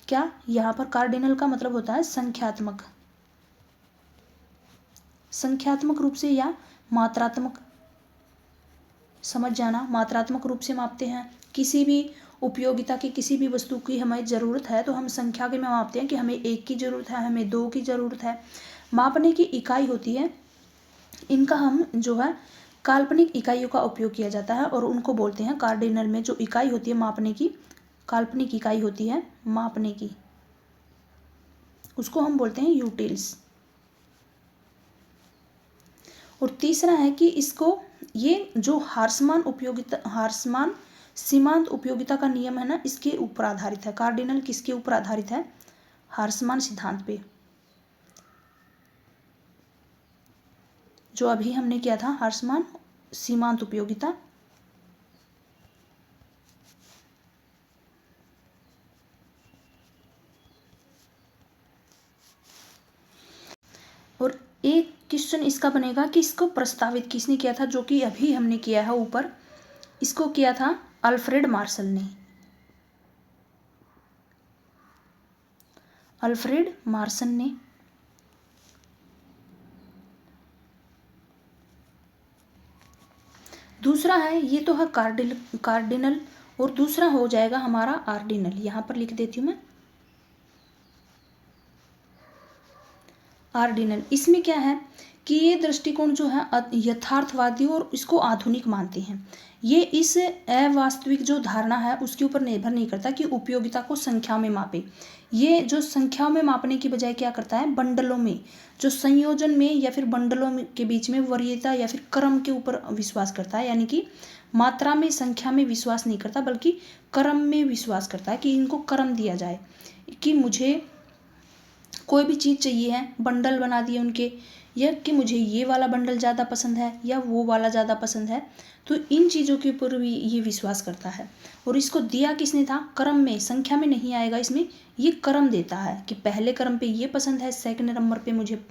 क्या, यहाँ पर कार्डिनल का मतलब होता है संख्यात्मक, संख्यात्मक रूप से या मात्रात्मक, समझ जाना, मात्रात्मक रूप से मापते हैं। किसी भी उपयोगिता की किसी भी वस्तु की हमें ज़रूरत है तो हम संख्या के में मापते हैं कि हमें 1 की ज़रूरत है, हमें 2 की ज़रूरत है। मापने की इकाई होती है, इनका हम जो है काल्पनिक इकाइयों का उपयोग किया जाता है और उनको बोलते हैं, कार्डिनल में जो इकाई होती है मापने की, काल्पनिक इकाई होती है मापने की, उसको हम बोलते हैं यूटिल्स। और तीसरा है कि इसको, ये जो हार्समान सीमांत उपयोगिता का नियम है ना, इसके ऊपर आधारित है। कार्डिनल किसके ऊपर आधारित है, हार्समान सिद्धांत पे। जो अभी हमने किया था ह्रासमान सीमांत उपयोगिता। और एक क्वेश्चन इसका बनेगा कि इसको प्रस्तावित किसने किया था, जो कि अभी हमने किया है ऊपर, इसको किया था अल्फ्रेड मार्शल ने। अल्फ्रेड मार्शल ने। दूसरा है, ये तो है कार्डिनल और दूसरा हो जाएगा हमारा आर्डिनल। यहां पर लिख देती हूं मैं आर्डिनल। इसमें क्या है कि ये दृष्टिकोण जो है यथार्थवादी और इसको आधुनिक मानते हैं। ये इस अवास्तविक जो धारणा है उसके ऊपर निर्भर नहीं करता कि उपयोगिता को संख्या में मापे। ये जो संख्याओं में मापने की बजाय क्या करता है, बंडलों में, जो संयोजन में या फिर बंडलों के बीच में वरीयता या फिर क्रम के ऊपर विश्वास करता है। यानी कि मात्रा में, संख्या में विश्वास नहीं करता, बल्कि क्रम में विश्वास करता है कि इनको क्रम दिया जाए, कि मुझे कोई भी चीज़ चाहिए है, बंडल बना दिए उनके, या कि मुझे ये वाला बंडल ज़्यादा पसंद है या वो वाला ज़्यादा पसंद है, तो इन चीज़ों के ऊपर भी ये विश्वास करता है। और इसको दिया किसने था, क्रम में, संख्या में नहीं आएगा इसमें, ये क्रम देता है कि पहले क्रम पे ये पसंद है, सेकंड नंबर पे मुझे,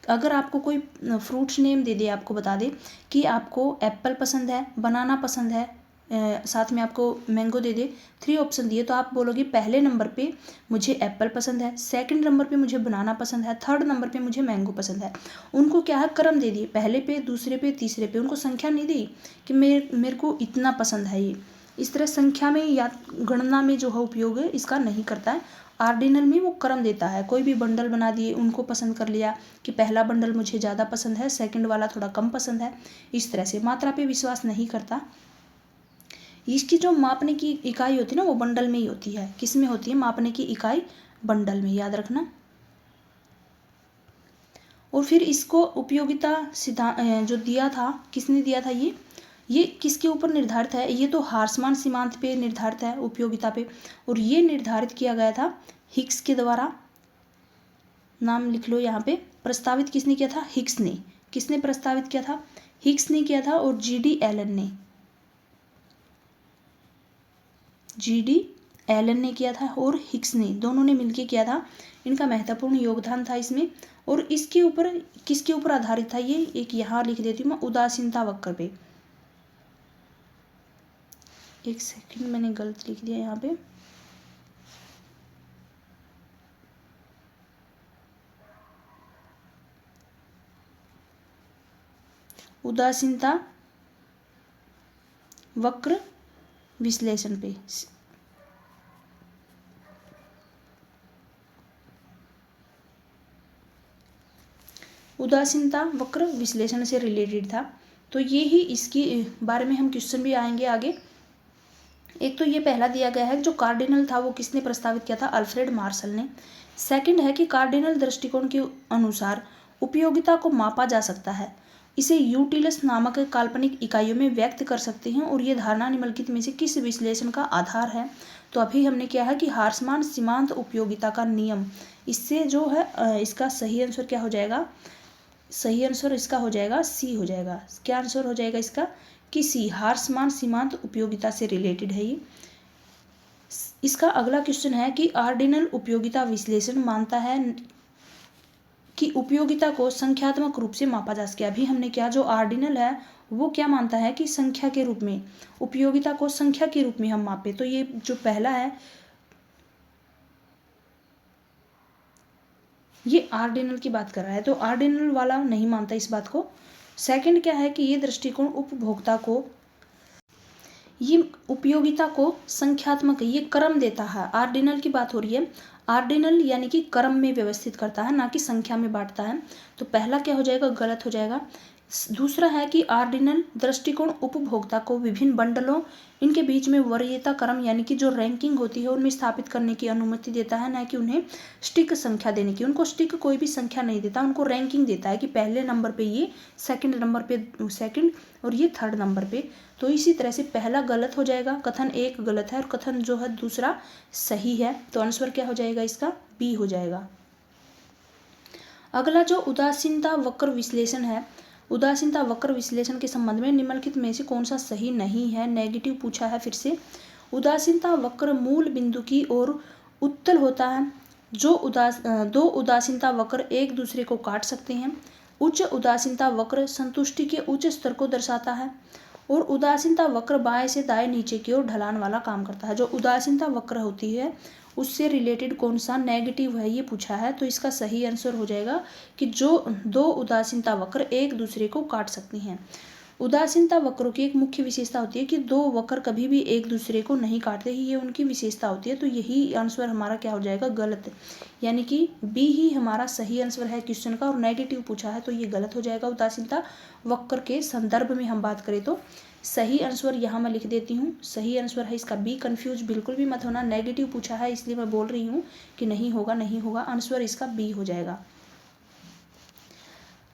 अगर आपको कोई फ्रूट्स नेम दे दे, आपको बता दे कि आपको एप्पल पसंद है, बनाना पसंद है, साथ में आपको मैंगो दे दे, 3 ऑप्शन दिए, तो आप बोलोगे पहले नंबर पे मुझे एप्पल पसंद है, सेकंड नंबर पे मुझे बनाना पसंद है, थर्ड नंबर पे मुझे मैंगो पसंद है। उनको क्या है, क्रम दे दिए, पहले पे, दूसरे पे, तीसरे पे, उनको संख्या नहीं दी कि मेरे को इतना पसंद है ये। इस तरह संख्या में या गणना में जो है उपयोग है इसका नहीं करता है। आर्डिनल में वो क्रम देता है, कोई भी बंडल बना दिए, उनको पसंद कर लिया कि पहला बंडल मुझे ज़्यादा पसंद है, सेकंड वाला थोड़ा कम पसंद है। इस तरह से मात्रा पे विश्वास नहीं करता। इसकी जो मापने की इकाई होती है ना, वो बंडल में ही होती है। किस में होती है मापने की इकाई, बंडल में, याद रखना। और फिर इसको उपयोगिता सिद्धांत जो दिया था, किसने दिया था, ये किसके ऊपर निर्धारित है, ये तो ह्रासमान सीमांत पे निर्धारित है, उपयोगिता पे। और ये निर्धारित किया गया था हिग्स के द्वारा। नाम लिख लो यहाँ पे। प्रस्तावित किसने किया था, हिग्स ने। किसने प्रस्तावित किया था, हिग्स ने किया था। और जीडी एलन ने, जीडी एलन ने किया था और हिग्स ने, दोनों ने मिलकर किया था। इनका महत्वपूर्ण योगदान था इसमें। और इसके ऊपर, किसके ऊपर आधारित था ये, एक यहाँ लिख देती हूँ मैं, उदासीनता वक्र पे। एक सेकंड, मैंने गलत लिख दिया यहाँ पे। उदासीनता वक्र विश्लेषण पे। उदासीनता वक्र विश्लेषण से रिलेटेड था। तो ये ही इसके बारे में हम क्वेश्चन भी आएंगे आगे। एक तो ये पहला दिया गया है, जो कार्डिनल था वो किसने प्रस्तावित किया था, अल्फ्रेड मार्शल ने। सेकंड है कि कार्डिनल दृष्टिकोण के अनुसार उपयोगिता को मापा जा सकता है, इसे यूटिलस नामक काल्पनिक इकाइयों में व्यक्त कर सकते हैं। और ये धारणा निम्नलिखित में से किस विश्लेषण का आधार है, तो अभी हमने किया है कि ह्रासमान सीमांत उपयोगिता का नियम। इससे जो है इसका सही आंसर क्या हो जाएगा, सही आंसर इसका हो जाएगा सी हो जाएगा। क्या आंसर हो जाएगा इसका, कि सी, ह्रासमान सीमांत उपयोगिता से रिलेटेड है ये। इसका अगला क्वेश्चन है कि आर्डिनल उपयोगिता विश्लेषण मानता है कि उपयोगिता को संख्यात्मक रूप से मापा जा सके। अभी हमने क्या, जो आर्डिनल है वो क्या मानता है कि संख्या के रूप में, उपयोगिता को संख्या के रूप में हम मापे। तो ये जो पहला है ये आर्डिनल की बात कर रहा है, तो आर्डिनल वाला नहीं मानता इस बात को। सेकंड क्या है कि ये दृष्टिकोण उपभोक्ता को, ये उपयोगिता को संख्यात्मक, ये क्रम देता है। आर्डिनल की बात हो रही है। आर्डिनल यानी कि क्रम में व्यवस्थित करता है, ना कि संख्या में बांटता है। तो पहला क्या हो जाएगा, गलत हो जाएगा। दूसरा है कि आर्डिनल दृष्टिकोण उपभोक्ता को विभिन्न बंडलों, इनके बीच में वरीयता क्रम यानी कि जो रैंकिंग होती है उनमें स्थापित करने की अनुमति देता है, ना कि उन्हें स्टिक संख्या देने की। उनको स्टिक कोई भी संख्या नहीं देता, उनको रैंकिंग देता है कि पहले नंबर पे ये, सेकंड नंबर पे सेकंड, और ये थर्ड नंबर पे। तो इसी तरह से पहला गलत हो जाएगा, कथन एक गलत है और कथन जो है दूसरा सही है। तो आंसर क्या हो जाएगा इसका, बी हो जाएगा। अगला जो उदासीनता वक्र विश्लेषण है, उदासीनता वक्र विश्लेषण के संबंध में निम्नलिखित में से कौन सा सही नहीं है। नेगेटिव पूछा है फिर से। उदासीनता वक्र मूल बिंदु की ओर उत्तल होता है। दो उदासीनता वक्र एक दूसरे को काट सकते हैं। उच्च उदासीनता वक्र संतुष्टि के उच्च स्तर को दर्शाता है और उदासीनता वक्र बाएं से दाएं नीचे की ओर ढलान वाला काम करता है। जो उदासीनता वक्र होती है उससे रिलेटेड कौन सा नेगेटिव है ये पूछा है। तो इसका सही आंसर हो जाएगा कि जो दो उदासीनता वक्र एक दूसरे को काट सकती हैं। उदासीनता वक्रों की एक मुख्य विशेषता होती है कि दो वक्र कभी भी एक दूसरे को नहीं काटते ही, ये उनकी विशेषता होती है। तो यही आंसर हमारा क्या हो जाएगा, गलत, यानी कि बी ही हमारा सही आंसर है क्वेश्चन का। और नेगेटिव पूछा है तो ये गलत हो जाएगा। उदासीनता वक्र के संदर्भ में हम बात करें तो सही आंसर यहाँ मैं लिख देती हूँ, सही आंसर है इसका बी। कंफ्यूज बिल्कुल भी मत होना, नेगेटिव पूछा है इसलिए मैं बोल रही हूँ कि नहीं होगा, नहीं होगा, आंसर इसका बी हो जाएगा।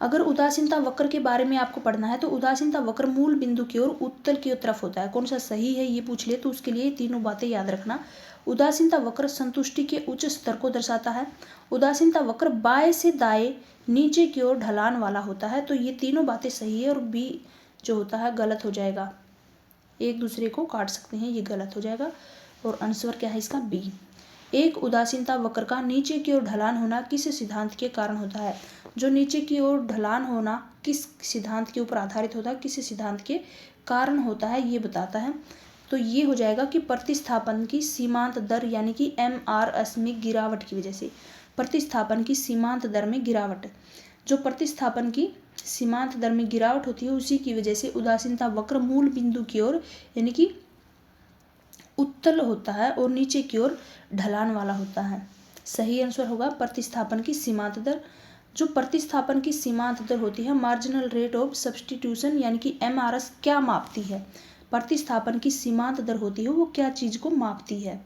अगर उदासीनता वक्र के बारे में आपको पढ़ना है तो उदासीनता वक्र मूल बिंदु की ओर उत्तल की तरफ होता है। कौन सा सही है ये पूछ ले तो उसके लिए तीनों बातें याद रखना। उदासीनता वक्र संतुष्टि के उच्च स्तर को दर्शाता है। उदासीनता वक्र बाएं से दाएं नीचे की ओर ढलान वाला होता है। तो ये तीनों बातें सही है और बी जो होता है गलत हो जाएगा। एक दूसरे को काट सकते हैं, ये गलत हो जाएगा और आंसर क्या है इसका बी। एक उदासीनता वक्र का नीचे की ओर ढलान होना किस सिद्धांत के कारण होता है। जो नीचे की ओर ढलान होना किस सिद्धांत के ऊपर आधारित होता है, किस सिद्धांत के कारण होता है ये बताता है। तो ये हो जाएगा कि प्रतिस्थापन की सीमांत दर यानी कि MRS में गिरावट की वजह से। प्रतिस्थापन की सीमांत दर में गिरावट, जो प्रतिस्थापन की सीमांत दर में गिरावट होती है उसी की वजह से उदासीनता वक्र मूल बिंदु की ओर यानी कि उत्तल होता है और नीचे की ओर ढलान वाला होता है। सही आंसर होगा प्रतिस्थापन की सीमांत दर। जो प्रतिस्थापन की सीमांत दर होती है मार्जिनल रेट ऑफ सब्स्टिट्यूशन यानी कि MRS क्या मापती है। प्रतिस्थापन की सीमांत दर होती है वो क्या चीज को मापती है।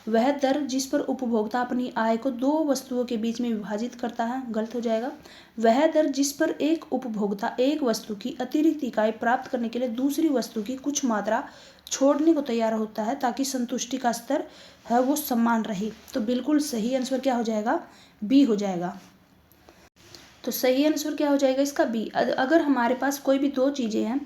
वह दर जिस पर उपभोक्ता अपनी आय को दो वस्तुओं के बीच में विभाजित करता है, गलत हो जाएगा। वह दर जिस पर एक उपभोक्ता एक वस्तु की अतिरिक्त इकाई प्राप्त करने के लिए दूसरी वस्तु की कुछ मात्रा छोड़ने को तैयार होता है ताकि संतुष्टि का स्तर है वो समान रहे। तो बिल्कुल सही आंसर क्या हो जाएगा, बी हो जाएगा। तो सही आंसर क्या हो जाएगा इसका बी। अगर हमारे पास कोई भी दो चीज़ें हैं,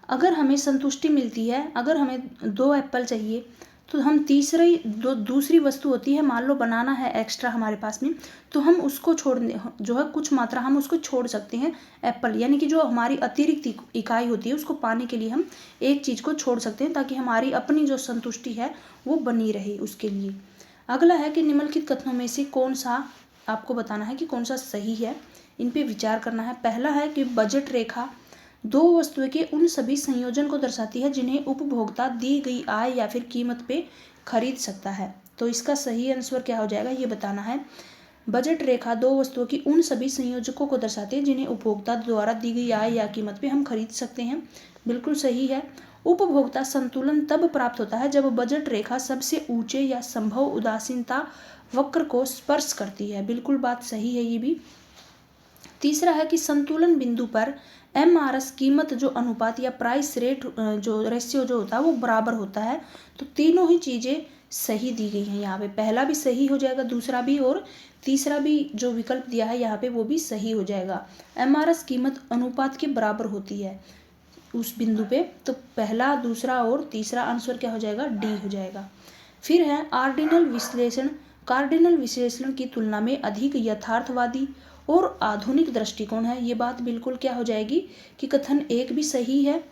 अगर हमें संतुष्टि मिलती है, अगर हमें 2 एप्पल चाहिए तो हम दूसरी वस्तु होती है, मान लो बनाना है एक्स्ट्रा हमारे पास में, तो हम उसको छोड़ने जो है कुछ मात्रा हम उसको छोड़ सकते हैं एप्पल, यानी कि जो हमारी अतिरिक्त इकाई होती है उसको पाने के लिए हम एक चीज़ को छोड़ सकते हैं ताकि हमारी अपनी जो संतुष्टि है वो बनी रहे उसके लिए। अगला है कि निम्नलिखित कथनों में से कौन सा आपको बताना है कि कौन सा सही है, इन पे विचार करना है। पहला है कि बजट रेखा दो वस्तुओं के उन सभी संयोजन को दर्शाती है जिन्हें उपभोक्ता दी गई आय या फिर कीमत पे खरीद सकता है। तो इसका सही आंसर क्या हो जाएगा ये बताना है। बजट रेखा दो वस्तुओं की उन सभी संयोजकों को दर्शाती है जिन्हें उपभोक्ता द्वारा दी गई आय या कीमत पे हम खरीद सकते हैं, बिल्कुल सही है। उपभोक्ता संतुलन तब प्राप्त होता है जब बजट रेखा सबसे ऊंचे या संभव उदासीनता वक्र को स्पर्श करती है, बिल्कुल बात सही है ये भी। तीसरा है कि संतुलन बिंदु पर MRS कीमत जो अनुपात या प्राइस रेट जो रेशियो जो होता है वो बराबर होता है। तो तीनों ही चीज़ें सही दी गई हैं यहाँ पे, पहला भी सही हो जाएगा, दूसरा भी और तीसरा भी जो विकल्प दिया है यहाँ पे वो भी सही हो जाएगा। MRS कीमत अनुपात के बराबर होती है उस बिंदु पे, तो पहला, दूसरा और तीसरा आंसर क्या हो जाएगा, डी हो जाएगा। फिर है ऑर्डिनल विश्लेषण। कार्डिनल विश्लेषण की तुलना में अधिक यथार्थवादी और आधुनिक दृष्टिकोण है। ये बात बिल्कुल क्या हो जाएगी कि कथन एक भी सही है।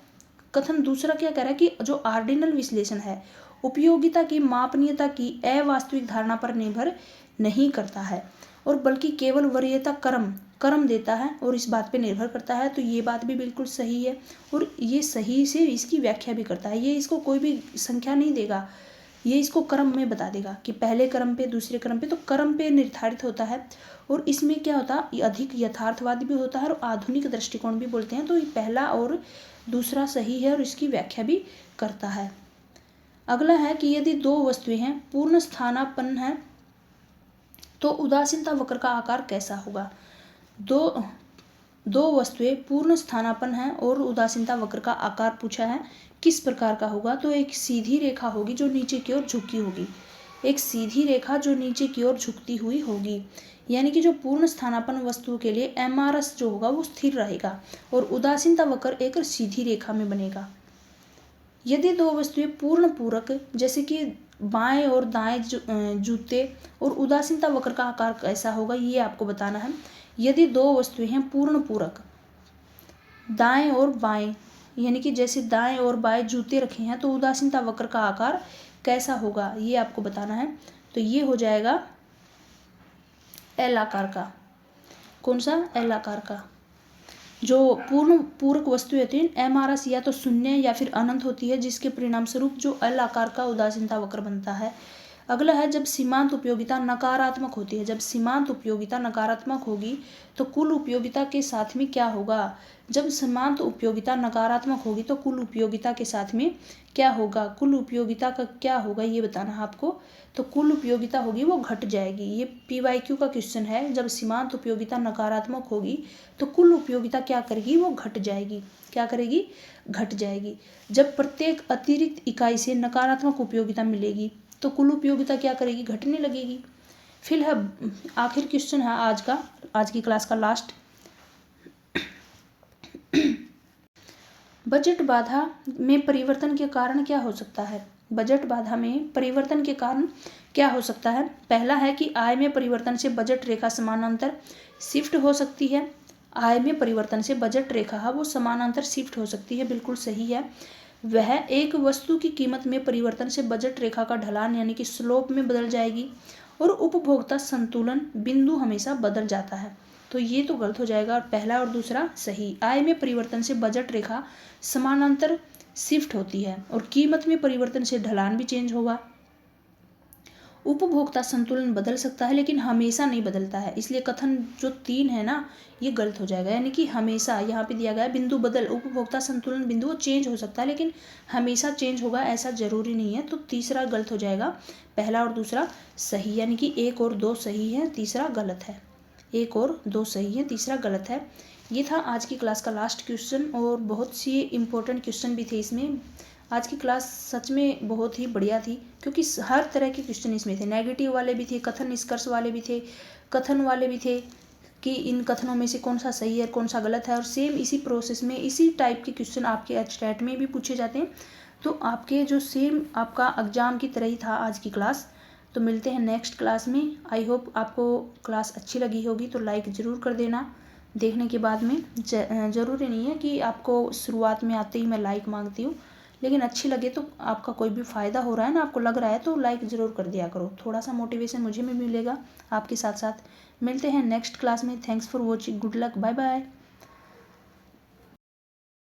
कथन दूसरा क्या कह रहा है कि जो ऑर्डिनल विश्लेषण है उपयोगिता की मापनीयता की अवास्तविक धारणा पर निर्भर नहीं करता है और बल्कि केवल वरीयता क्रम देता है और इस बात पे निर्भर करता है। तो ये बात भी बिल्कुल सही है और ये सही से इसकी व्याख्या भी करता है। ये इसको कोई भी संख्या नहीं देगा, ये इसको क्रम में बता देगा कि पहले क्रम पे दूसरे क्रम पे, तो क्रम पे निर्धारित होता है। और इसमें क्या होता है, अधिक यथार्थवादी भी होता है और आधुनिक दृष्टिकोण भी बोलते हैं। तो ये पहला और दूसरा सही है और इसकी व्याख्या भी करता है। अगला है कि यदि दो वस्तुएं हैं पूर्ण स्थानापन्न है तो उदासीनता वक्र का आकार कैसा होगा। दो वस्तुएं पूर्ण स्थानापन्न हैं और उदासीनता वक्र का आकार पूछा है किस प्रकार का होगा। तो एक सीधी रेखा होगी जो नीचे की ओर झुकी होगी, एक सीधी रेखा जो नीचे की ओर झुकती हुई होगी। यानी कि जो पूर्ण स्थानापन्न वस्तुओं के लिए MRS जो होगा वो स्थिर रहेगा और उदासीनता वक्र एक सीधी रेखा में बनेगा। यदि दो वस्तुएं पूर्ण पूरक जैसे कि बाएं और दाएं जूते और उदासीनता वक्र का आकार कैसा होगा ये आपको बताना है। यदि दो वस्तुएं हैं पूर्ण पूरक, दाएं और बाएं, यानी कि जैसे दाएं और बाएं जूते रखे हैं तो उदासीनता वक्र का आकार कैसा होगा ये आपको बताना है। तो ये हो जाएगा एल आकार का। कौन सा? एल आकार का। जो पूर्ण पूरक वस्तुएं होती हैं MRS या तो शून्य या फिर अनंत होती है, जिसके परिणाम स्वरूप जो एल आकार का उदासीनता वक्र बनता है। अगला है जब सीमांत उपयोगिता नकारात्मक होती है। जब सीमांत उपयोगिता नकारात्मक होगी तो कुल उपयोगिता के साथ में क्या होगा? जब सीमांत उपयोगिता नकारात्मक होगी तो कुल उपयोगिता के साथ में क्या होगा? कुल उपयोगिता का क्या होगा ये बताना है आपको। तो कुल उपयोगिता होगी वो घट जाएगी। ये PYQ का क्वेश्चन है। जब सीमांत उपयोगिता नकारात्मक होगी तो कुल उपयोगिता क्या करेगी? वो घट जाएगी। क्या करेगी? घट जाएगी। जब प्रत्येक अतिरिक्त इकाई से नकारात्मक उपयोगिता मिलेगी तो कुल उपयोगिता क्या करेगी? घटने लगेगी। फिर है आखिर क्वेश्चन है आज की क्लास का लास्ट। बजट बाधा में परिवर्तन के कारण क्या हो सकता है? बजट बाधा में परिवर्तन के कारण क्या हो सकता है? पहला है कि आय में परिवर्तन से बजट रेखा समानांतर शिफ्ट हो सकती है। आय में परिवर्तन से बजट रेखा वो समानांतर शिफ्ट हो सकती है, बिल्कुल सही है। वह एक वस्तु की कीमत में परिवर्तन से बजट रेखा का ढलान यानी कि स्लोप में बदल जाएगी और उपभोक्ता संतुलन बिंदु हमेशा बदल जाता है। तो ये तो गलत हो जाएगा और पहला और दूसरा सही। आय में परिवर्तन से बजट रेखा समानांतर शिफ्ट होती है और कीमत में परिवर्तन से ढलान भी चेंज होगा। उपभोक्ता संतुलन बदल सकता है लेकिन हमेशा नहीं बदलता है, इसलिए कथन जो 3 है ना ये गलत हो जाएगा। यानी कि हमेशा यहाँ पे दिया गया है बिंदु बदल, उपभोक्ता संतुलन बिंदु चेंज हो सकता है लेकिन हमेशा चेंज होगा ऐसा जरूरी नहीं है। तो तीसरा गलत हो जाएगा। पहला और दूसरा सही, यानी कि 1 और 2 सही है, तीसरा गलत है। 1 और 2 सही है, तीसरा गलत है। ये था आज की क्लास का लास्ट क्वेश्चन और बहुत सी इंपॉर्टेंट क्वेश्चन भी थे इसमें। आज की क्लास सच में बहुत ही बढ़िया थी क्योंकि हर तरह के क्वेश्चन इसमें थे। नेगेटिव वाले भी थे, कथन निष्कर्ष वाले भी थे, कथन वाले भी थे कि इन कथनों में से कौन सा सही है कौन सा गलत है। और सेम इसी प्रोसेस में इसी टाइप के क्वेश्चन आपके एचटेट में भी पूछे जाते हैं। तो आपके जो सेम आपका एग्जाम की तरह ही था आज की क्लास। तो मिलते हैं नेक्स्ट क्लास में। आई होप आपको क्लास अच्छी लगी होगी, तो लाइक ज़रूर कर देना देखने के बाद में। ज़रूरी नहीं है कि आपको शुरुआत में आते ही मैं लाइक मांगती हूँ, लेकिन अच्छी लगे तो आपका कोई भी फ़ायदा हो रहा है ना, आपको लग रहा है तो लाइक ज़रूर कर दिया करो। थोड़ा सा मोटिवेशन मुझे भी मिलेगा आपके साथ साथ। मिलते हैं नेक्स्ट क्लास में। Thanks for watching. Good luck. Bye bye.